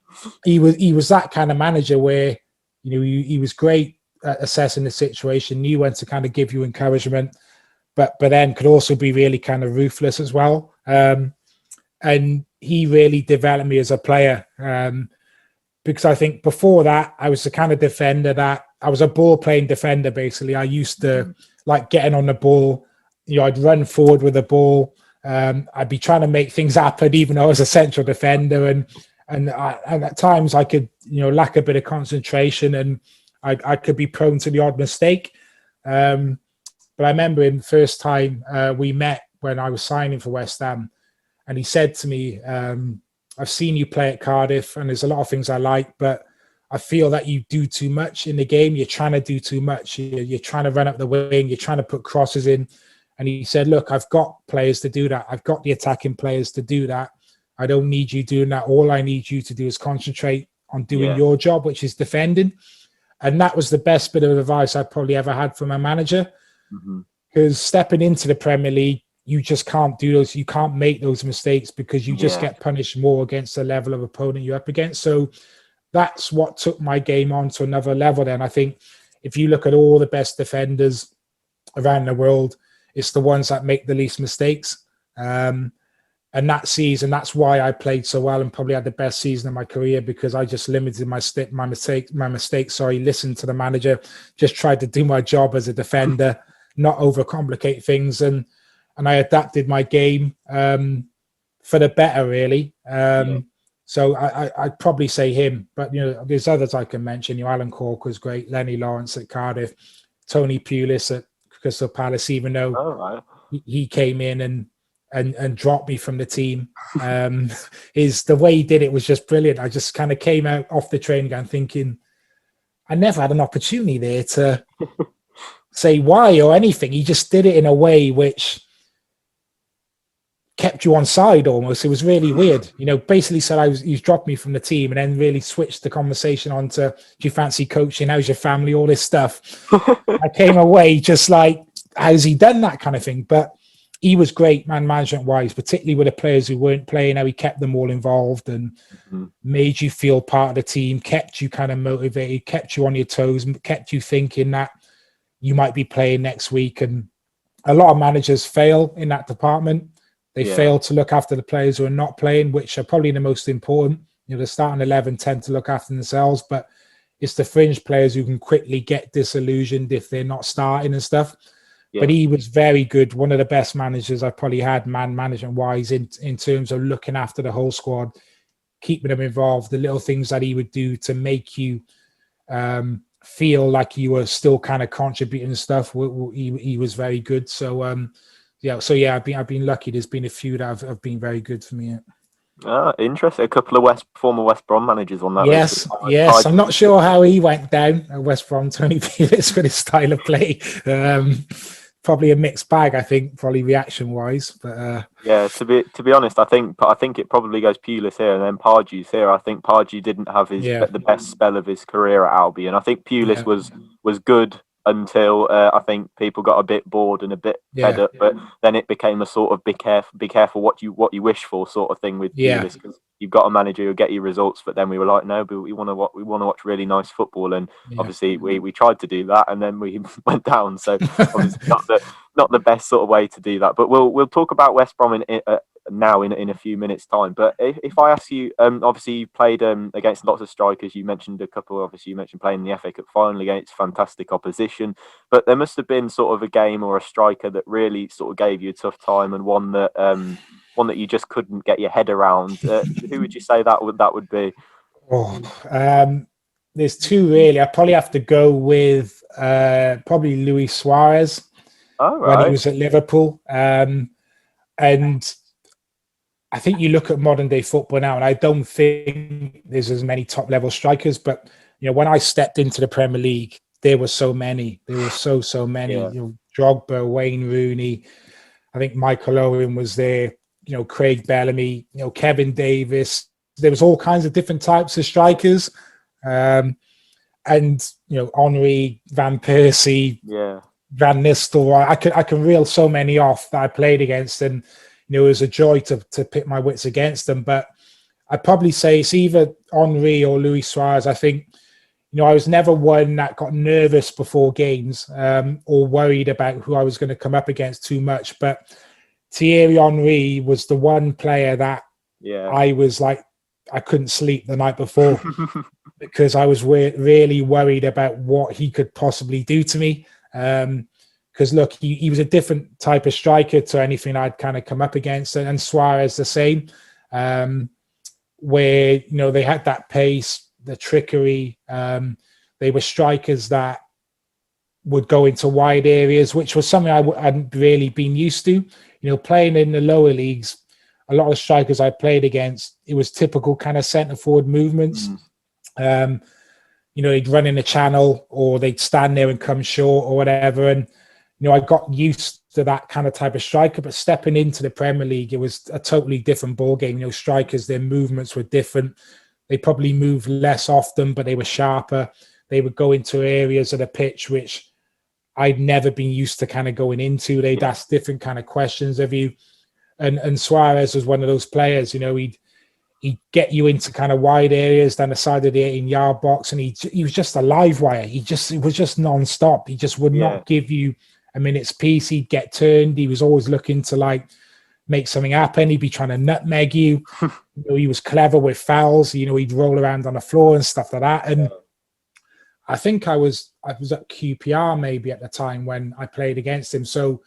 he was that kind of manager where, he was great at assessing the situation, knew when to kind of give you encouragement, but then could also be really kind of ruthless as well. And he really developed me as a player. Because I think before that, I was the kind of defender that I was a ball playing defender. Basically, I used to like getting on the ball. I'd run forward with the ball. I'd be trying to make things happen, even though I was a central defender. And at times I could, lack a bit of concentration, and I could be prone to the odd mistake. But I remember him the first time we met when I was signing for West Ham, and he said to me, I've seen you play at Cardiff, and there's a lot of things I like, but I feel that you do too much in the game. You're trying to do too much. You're trying to run up the wing. You're trying to put crosses in. And he said, look, I've got players to do that. I've got the attacking players to do that. I don't need you doing that. All I need you to do is concentrate on doing your job, which is defending. And that was the best bit of advice I probably ever had from a manager. Because stepping into the Premier League, you just can't do those. You can't make those mistakes because you just get punished more against the level of opponent you're up against. So that's what took my game on to another level. Then I think if you look at all the best defenders around the world, it's the ones that make the least mistakes. And that season, that's why I played so well and probably had the best season of my career, because I just limited my mistakes. Sorry, listened to the manager, just tried to do my job as a defender, not overcomplicate things, and I adapted my game for the better, really. So I'd probably say him, but there's others I can mention. Alan Cork was great, Lenny Lawrence at Cardiff, Tony Pulis at Crystal Palace, even though he came in and dropped me from the team. Is the way he did it was just brilliant. I just kind of came out off the training ground thinking I never had an opportunity there to say why or anything. He just did it in a way which kept you on side almost. It was really weird. Basically said he's dropped me from the team, and then really switched the conversation on to, do you fancy coaching? How's your family? All this stuff. I came away just like, how's he done that kind of thing? But he was great, man management wise, particularly with the players who weren't playing, how he kept them all involved and made you feel part of the team, kept you kind of motivated, kept you on your toes, kept you thinking that you might be playing next week. And a lot of managers fail in that department. They fail to look after the players who are not playing, which are probably the most important. The starting 11 tend to look after themselves, but it's the fringe players who can quickly get disillusioned if they're not starting and stuff. But he was very good. One of the best managers I probably had, man management wise, in terms of looking after the whole squad, keeping them involved, the little things that he would do to make you feel like you were still kind of contributing stuff. He was very good. So, I've been lucky. There's been a few that have been very good for me. Interesting. A couple of former West Brom managers on that list. Yes. I'm not sure how he went down at West Brom, Tony Pulis, with his style of play. Probably a mixed bag, I think, probably reaction-wise. But to be honest, I think it probably goes Pulis here and then Pardews here. I think Pardew didn't have the best spell of his career at Albion. I think Pulis was good until I think people got a bit bored and a bit fed up, but then it became a sort of be careful what you wish for sort of thing with Pulis, because you've got a manager who'll get you results, but then we were like, no, but we want to watch really nice football, and obviously we tried to do that, and then we went down. So obviously not the best sort of way to do that. But we'll talk about West Brom now in a few minutes' time. But if I ask you, obviously you played against lots of strikers. You mentioned a couple. Obviously, you mentioned playing the FA Cup final against fantastic opposition. But there must have been sort of a game or a striker that really sort of gave you a tough time, and one that you just couldn't get your head around. Who would you say that would be? There's two really. I probably have to go with probably Luis Suarez when he was at Liverpool, and I think you look at modern day football now, and I don't think there's as many top level strikers. But when I stepped into the Premier League, there were so many. There were so many. Drogba, Wayne Rooney. I think Michael Owen was there. Craig Bellamy. Kevin Davis. there was all kinds of different types of strikers. And, Henry, Van Persie, Van Nistelrooy, I can reel so many off that I played against, and, it was a joy to pit my wits against them. But I'd probably say it's either Henry or Luis Suarez. I think, I was never one that got nervous before games or worried about who I was going to come up against too much. But Thierry Henry was the one player that I was like, I couldn't sleep the night before because I was really worried about what he could possibly do to me. Because look, he was a different type of striker to anything I'd kind of come up against, and Suarez the same. Where they had that pace, the trickery. They were strikers that would go into wide areas, which was something I hadn't really been used to. Playing in the lower leagues, a lot of strikers I played against, it was typical kind of centre forward movements. They'd run in a channel or they'd stand there and come short or whatever. And, I got used to that kind of type of striker, but stepping into the Premier League, it was a totally different ball game. Strikers, their movements were different. They probably moved less often, but they were sharper. They would go into areas of the pitch which I'd never been used to kind of going into. They'd ask different kind of questions of you. And Suarez was one of those players, he'd get you into kind of wide areas down the side of the 18-yard box, and he was just a live wire. It was just non-stop. He just would not give you a minute's peace. He'd get turned. He was always looking to make something happen. He'd be trying to nutmeg you. He was clever with fouls. He'd roll around on the floor and stuff like that. And I think I was at QPR maybe at the time when I played against him. So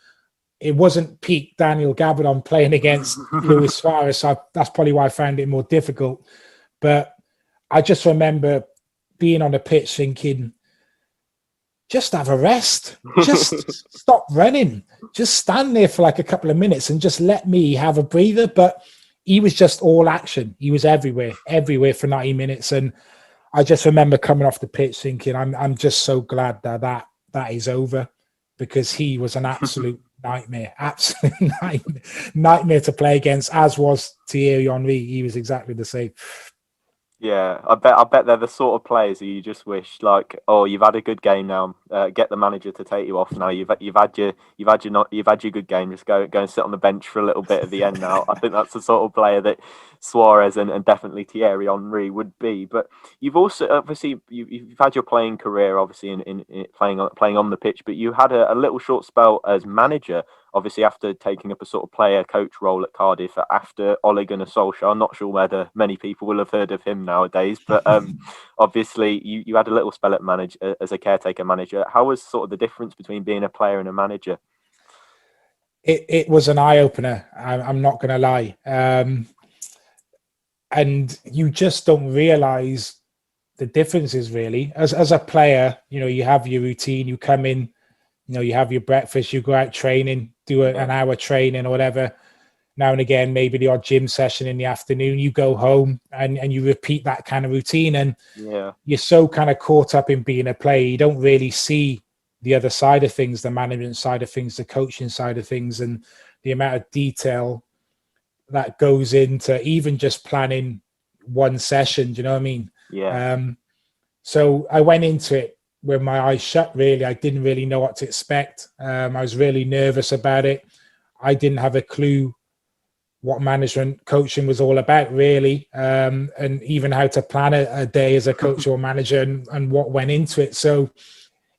it wasn't peak Danny Gabbidon playing against Luis Suarez. So that's probably why I found it more difficult. But I just remember being on the pitch thinking, just have a rest. Just stop running. Just stand there for a couple of minutes and just let me have a breather. But he was just all action. He was everywhere for 90 minutes. And I just remember coming off the pitch thinking, I'm just so glad that is over, because he was an absolute nightmare to play against, as was Thierry Henry. He was exactly the same. Yeah, I bet they're the sort of players who you just wish, you've had a good game now. Get the manager to take you off now. You've had your good game. Just go and sit on the bench for a little bit at the end now. I think that's the sort of player that Suarez and definitely Thierry Henry would be. But you've also obviously you've had your playing career obviously in playing on the pitch, but you had a little short spell as manager. Obviously, after taking up a sort of player-coach role at Cardiff after Ole Gunnar Solskjaer. I'm not sure whether many people will have heard of him nowadays, but obviously you had a little spell at as a caretaker manager. How was sort of the difference between being a player and a manager? It was an eye-opener, I'm not going to lie. And you just don't realise the differences, really. As a player, you have your routine, you come in, you have your breakfast, you go out training, do an hour training or whatever. Now and again, maybe the odd gym session in the afternoon, you go home and you repeat that kind of routine. And you're so kind of caught up in being a player, you don't really see the other side of things, the management side of things, the coaching side of things, and the amount of detail that goes into even just planning one session. Do you know what I mean? Yeah. So I went into it with my eyes shut, really. I didn't really know what to expect. I was really nervous about it. I didn't have a clue what management coaching was all about, really, and even how to plan a day as a coach or manager and what went into it. So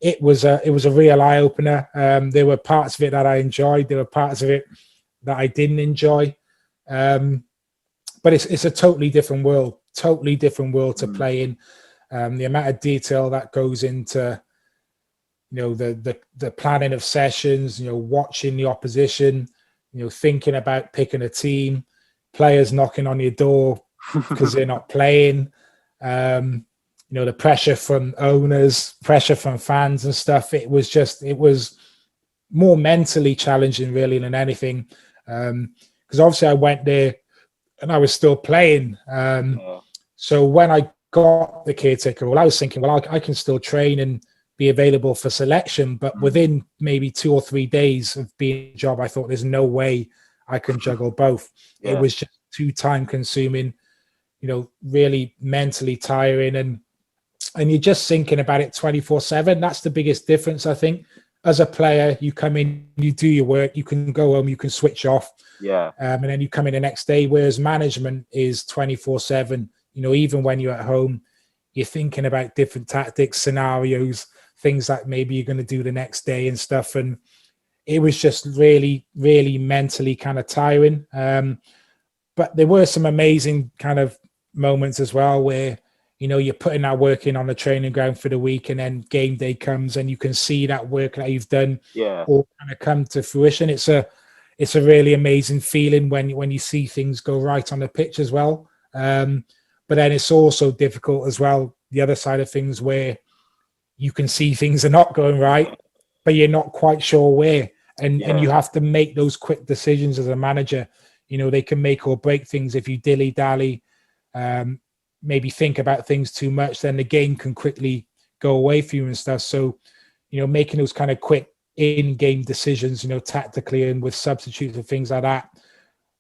it was a real eye-opener. There were parts of it that I enjoyed. There were parts of it that I didn't enjoy. But it's a totally different world to play in. The amount of detail that goes into, the planning of sessions, watching the opposition, thinking about picking a team, players knocking on your door because they're not playing, the pressure from owners, pressure from fans and stuff. It was more mentally challenging, really, than anything. Because obviously I went there and I was still playing. So when I got the caretaker role, I was thinking, well, I can still train and be available for selection. But within maybe 2 or 3 days of being a job, I thought there's no way I can juggle both. It was just too time consuming. really mentally tiring, and you're just thinking about it 24/7. That's the biggest difference, I think. As a player, you come in, you do your work, you can go home, you can switch off, and then you come in the next day. Whereas management is 24/7. Even when you're at home, you're thinking about different tactics, scenarios, things that maybe you're going to do the next day and stuff. And it was just really, really mentally kind of tiring. But there were some amazing kind of moments as well where, you're putting that work in on the training ground for the week, and then game day comes and you can see that work that you've done all kind of come to fruition. It's a really amazing feeling when you see things go right on the pitch as well. But then it's also difficult as well, the other side of things, where you can see things are not going right, but you're not quite sure where. And you have to make those quick decisions as a manager. They can make or break things if you dilly-dally, maybe think about things too much, then the game can quickly go away from you and stuff. So, making those kind of quick in-game decisions, tactically and with substitutes and things like that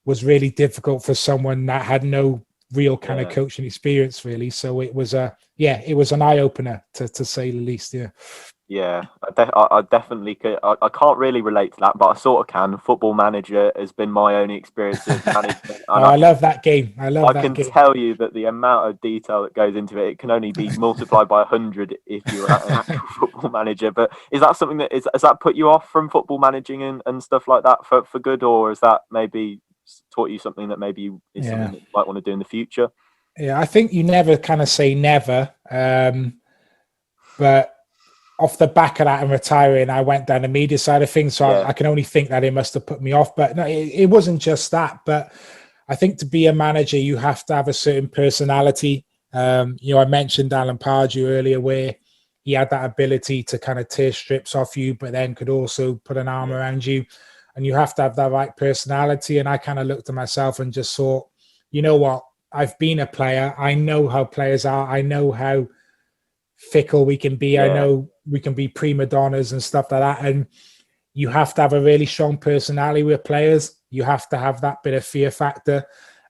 was really difficult for someone that had no real kind of coaching experience, really. So it was it was an eye-opener to say the least. I definitely could. I can't really relate to that, but I sort of can. Football Manager has been my only experience of management. I love that game. I can tell you that the amount of detail that goes into it can only be multiplied by 100 if you're an actual Football Manager. But is that something has that put you off from football managing and stuff like that for good, or has that maybe taught you something that maybe is something that you might want to do in the future? Yeah, I think you never kind of say never, but off the back of that and retiring, I went down the media side of things. So I can only think that it must have put me off. But no, it wasn't just that. But I think to be a manager, you have to have a certain personality. I mentioned Alan Pardew earlier, where he had that ability to kind of tear strips off you, but then could also put an arm around you. And you have to have that right personality. And I kind of looked at myself and just thought, you know what? I've been a player. I know how players are. I know how fickle we can be. I know we can be prima donnas and stuff like that. And you have to have a really strong personality with players. You have to have that bit of fear factor.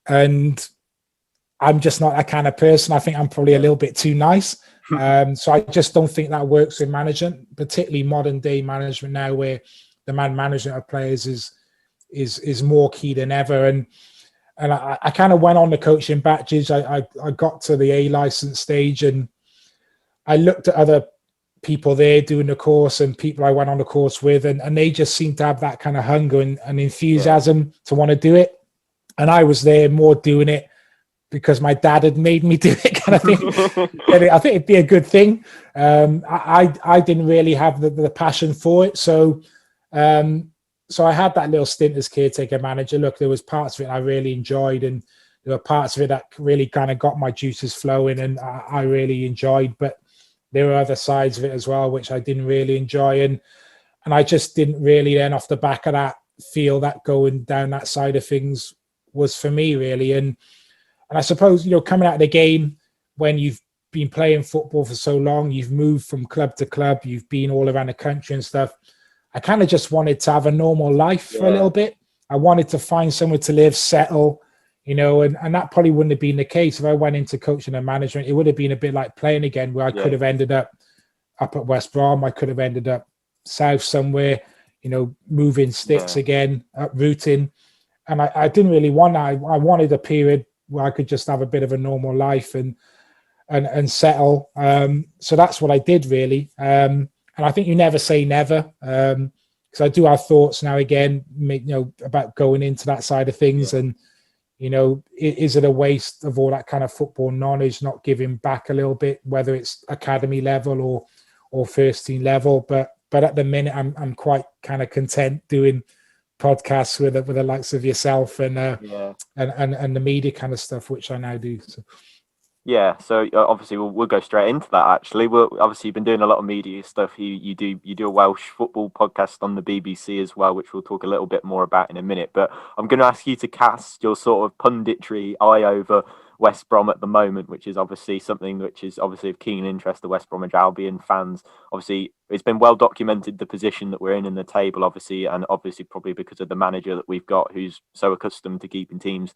And I'm just not that kind of person. I think I'm probably a little bit too nice. So I just don't think that works in management, particularly modern day management now, where the man management of players is more key than ever. And I kind of went on the coaching batches. I got to the A license stage, and I looked at other people there doing the course and people I went on the course with, and they just seemed to have that kind of hunger and enthusiasm to want to do it. And I was there more doing it because my dad had made me do it, kind of thing. And I think it'd be a good thing. I didn't really have the passion for it. So I had that little stint as caretaker manager. Look, there was parts of it I really enjoyed, and there were parts of it that really kind of got my juices flowing, and I really enjoyed. But there were other sides of it as well, which I didn't really enjoy. And I just didn't really then off the back of that feel that going down that side of things was for me, really. And I suppose, coming out of the game, when you've been playing football for so long, you've moved from club to club, you've been all around the country and stuff. I kind of just wanted to have a normal life for a little bit. I wanted to find somewhere to live, settle, and that probably wouldn't have been the case if I went into coaching and management. It would have been a bit like playing again, where I could have ended up at West Brom. I could have ended up south somewhere, moving sticks again, uprooting. And I didn't really want that. I wanted a period where I could just have a bit of a normal life and settle. So that's what I did, really. And I think you never say never, because I do have thoughts now again, about going into that side of things. And, is it a waste of all that kind of football knowledge, not giving back a little bit, whether it's academy level or first team level? But at the minute, I'm quite kind of content doing podcasts with the likes of yourself and the media kind of stuff, which I now do. So. Yeah, so obviously we'll go straight into that. Actually, obviously you've been doing a lot of media stuff. You do a Welsh football podcast on the BBC as well, which we'll talk a little bit more about in a minute. But I'm going to ask you to cast your sort of punditry eye over West Brom at the moment, which is obviously something which is obviously of keen interest to West Bromwich Albion fans. Obviously, it's been well documented the position that we're in the table, obviously, and obviously probably because of the manager that we've got, who's so accustomed to keeping teams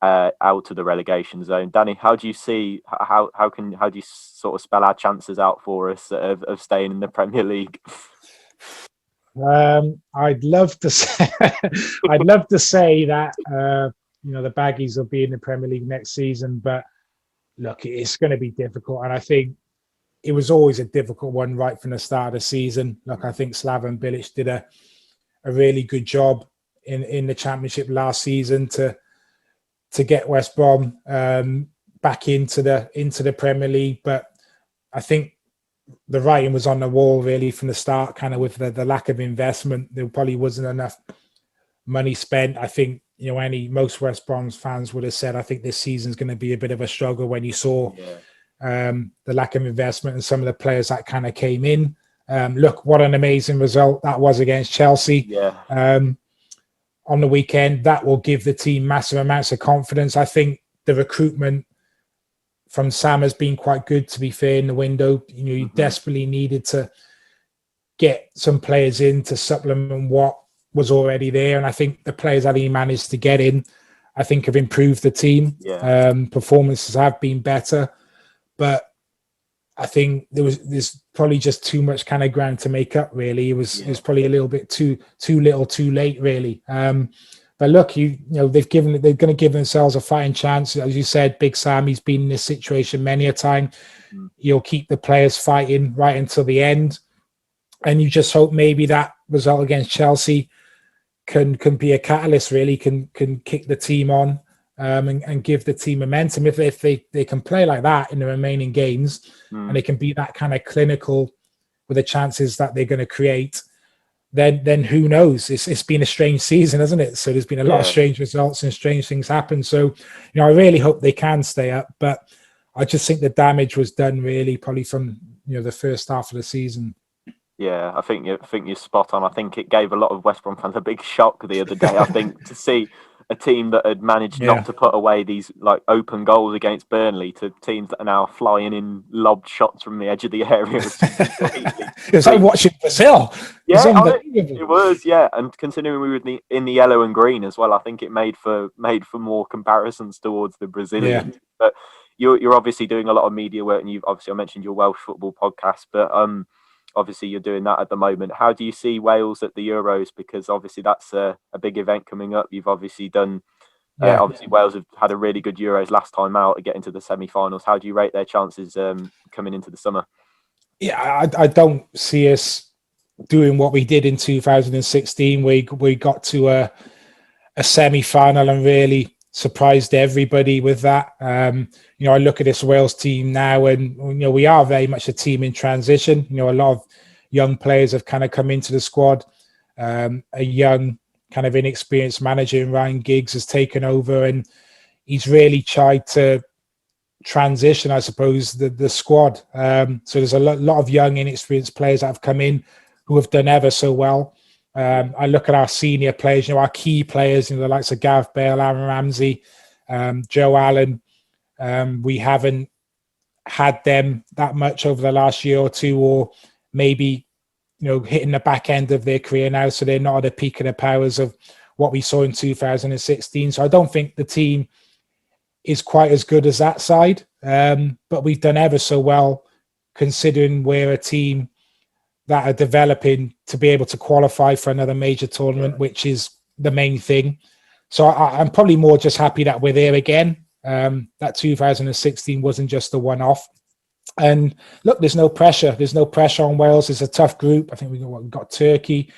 out of the relegation zone. Danny, how do you see how do you sort of spell our chances out for us of staying in the Premier League? I'd love to say, I'd love to say that the Baggies will be in the Premier League next season, but look, it's going to be difficult, and I think it was always a difficult one right from the start of the season. Look, I think Slaven Bilic did a really good job in the Championship last season to get West Brom back into the Premier League, but I think the writing was on the wall really from the start, kind of with the lack of investment. There probably wasn't enough money spent. I think, most West Brom fans would have said, I think this season's going to be a bit of a struggle when you saw the lack of investment and some of the players that kind of came in. Look, what an amazing result that was against Chelsea. On the weekend. That will give the team massive amounts of confidence. I think the recruitment from Sam has been quite good, to be fair, in the window. You desperately needed to get some players in to supplement what was already there. And I think the players that he managed to get in, I think have improved the team. Performances have been better. But I think there's probably just too much kind of ground to make up, really. It was probably a little bit too little too late, really. But look, they're going to give themselves a fighting chance. As you said, Big Sam, he's been in this situation many a time. You'll keep the players fighting right until the end. And you just hope maybe that result against Chelsea can be a catalyst, really, can kick the team on and give the team momentum. If they can play like that in the remaining games and they can be that kind of clinical with the chances that they're going to create, then who knows? It's been a strange season, hasn't it? So there's been a lot of strange results and strange things happen. So, I really hope they can stay up, but I just think the damage was done really probably from, the first half of the season. Yeah, I think you're spot on. I think it gave a lot of West Brom fans a big shock the other day. I think to see a team that had managed not to put away these like open goals against Burnley to teams that are now flying in lobbed shots from the edge of the area. It was like watching Brazil. It was. And considering we were in the yellow and green as well, I think it made for more comparisons towards the Brazilians. But you're obviously doing a lot of media work, and I mentioned your Welsh football podcast, but obviously you're doing that at the moment. How do you see Wales at the Euros? Because obviously that's a big event coming up. You've obviously done, obviously Wales have had a really good Euros last time out to get into the semi-finals. How do you rate their chances coming into the summer? Yeah, I don't see us doing what we did in 2016. We got to a semi-final and really surprised everybody with that. I look at this Wales team now and, we are very much a team in transition. A lot of young players have kind of come into the squad. A young kind of inexperienced manager in Ryan Giggs has taken over and he's really tried to transition, I suppose, the squad. So there's a lot of young inexperienced players that have come in who have done ever so well. I look at our senior players, our key players, the likes of Gareth Bale, Aaron Ramsey, Joe Allen. We haven't had them that much over the last year or two, or maybe, hitting the back end of their career now. So they're not at the peak of the powers of what we saw in 2016. So I don't think the team is quite as good as that side. But we've done ever so well considering we're a team that are developing to be able to qualify for another major tournament, which is the main thing. So I'm probably more just happy that we're there again. That 2016 wasn't just a one-off. And look, there's no pressure. There's no pressure on Wales. It's a tough group. I think we've got Turkey,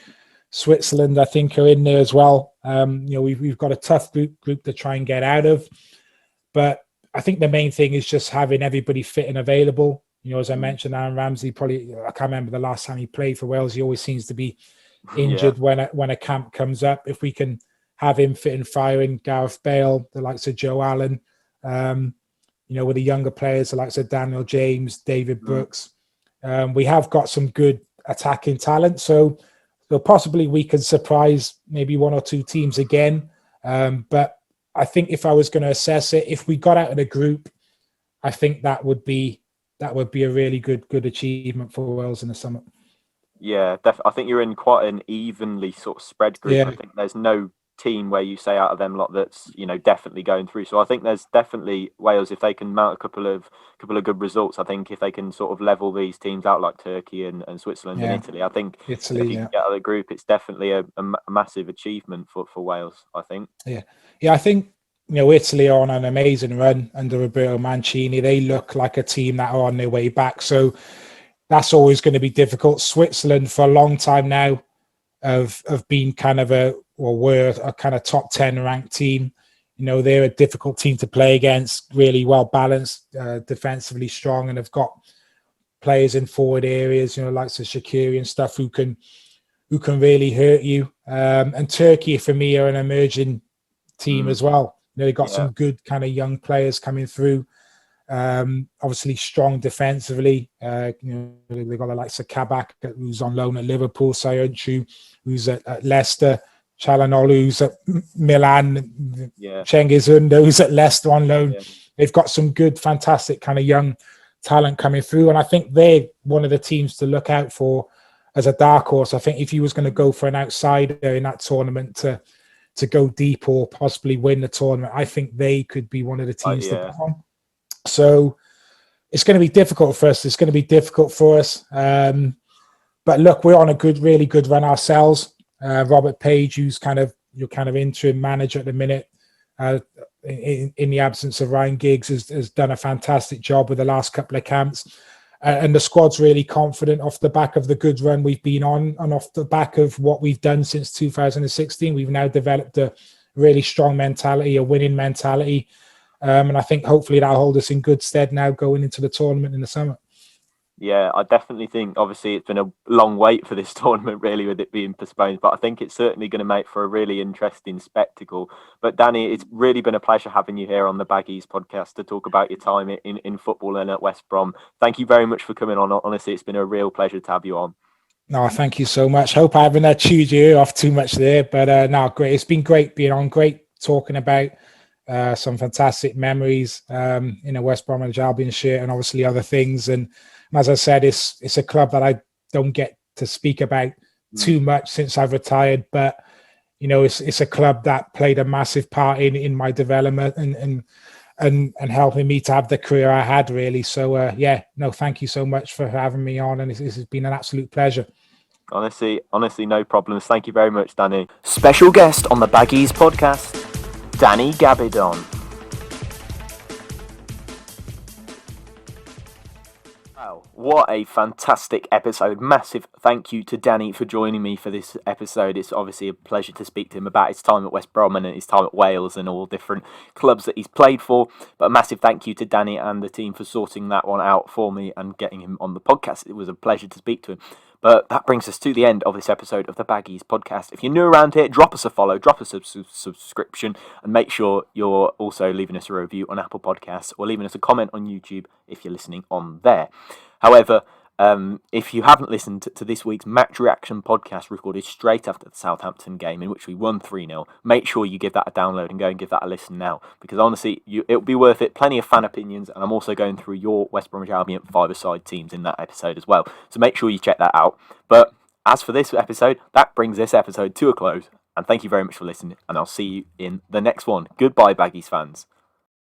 Switzerland, I think, are in there as well. We've got a tough group to try and get out of. But I think the main thing is just having everybody fit and available. As I mentioned, Aaron Ramsey, probably, I can't remember the last time he played for Wales. He always seems to be injured when a camp comes up. If we can have him fit and firing, Gareth Bale, the likes of Joe Allen, with the younger players, the likes of Daniel James, David Brooks. We have got some good attacking talent. So possibly we can surprise maybe one or two teams again. But I think if I was going to assess it, if we got out of the group, I think that would be a really good achievement for Wales in the summer. Yeah, definitely. I think you're in quite an evenly sort of spread group. I think there's no team where you say out of them lot that's definitely going through. So I think there's definitely Wales, if they can mount a couple of good results. I think if they can sort of level these teams out like Turkey and Switzerland and Italy, I think Italy, if you can get out of the group, it's definitely a massive achievement for Wales, I think. I think Italy are on an amazing run under Roberto Mancini. They look like a team that are on their way back, so that's always going to be difficult. Switzerland for a long time now have been were a kind of top 10 ranked team. They're a difficult team to play against, really well balanced, defensively strong, and have got players in forward areas, like Shaqiri and stuff who can really hurt you. And Turkey for me are an emerging team as well. They've got some good kind of young players coming through. Obviously strong defensively. They've got the likes of Kabak, who's on loan at Liverpool, Sayuncu, who's at Leicester, Çalhanoğlu, who's at Milan, Cengiz Ünder, who's at Leicester on loan. They've got some good, fantastic kind of young talent coming through, and I think they're one of the teams to look out for as a dark horse. I think if you was going to go for an outsider in that tournament to go deep or possibly win the tournament, I think they could be one of the teams to bet on. So it's going to be difficult for us. It's going to be difficult for us. But look, we're on a really good run ourselves. Robert Page, who's your interim manager at the minute, in the absence of Ryan Giggs, has done a fantastic job with the last couple of camps. And the squad's really confident off the back of the good run we've been on, and off the back of what we've done since 2016. We've now developed a really strong mentality, a winning mentality. And I think hopefully that'll hold us in good stead now going into the tournament in the summer. Yeah, I definitely think, obviously, it's been a long wait for this tournament, really, with it being postponed. But I think it's certainly going to make for a really interesting spectacle. But Danny, it's really been a pleasure having you here on the Baggies podcast to talk about your time in football and at West Brom. Thank you very much for coming on. Honestly, it's been a real pleasure to have you on. No, thank you so much. Hope I haven't chewed your ear off too much there. But no, great. It's been great being on. Great talking about some fantastic memories in a West Bromwich Albion shirt, and obviously other things. And as I said, it's a club that I don't get to speak about too much since I've retired, but it's a club that played a massive part in my development and helping me to have the career I had, really. So thank you so much for having me on, and this has been an absolute pleasure. Honestly, no problems. Thank you very much, Danny. Special guest on the Baggies podcast, Danny Gabbidon. Wow, what a fantastic episode. Massive thank you to Danny for joining me for this episode. It's obviously a pleasure to speak to him about his time at West Brom and his time at Wales and all different clubs that he's played for. But a massive thank you to Danny and the team for sorting that one out for me and getting him on the podcast. It was a pleasure to speak to him. But that brings us to the end of this episode of the Baggies podcast. If you're new around here, drop us a follow, drop us a subscription, and make sure you're also leaving us a review on Apple Podcasts or leaving us a comment on YouTube if you're listening on there. However, if you haven't listened to this week's match reaction podcast recorded straight after the Southampton game in which we won 3-0, make sure you give that a download and go and give that a listen now, because honestly, it'll be worth it. Plenty of fan opinions, and I'm also going through your West Bromwich Albion five-a-side teams in that episode as well. So make sure you check that out. But as for this episode, that brings this episode to a close. And thank you very much for listening, and I'll see you in the next one. Goodbye, Baggies fans.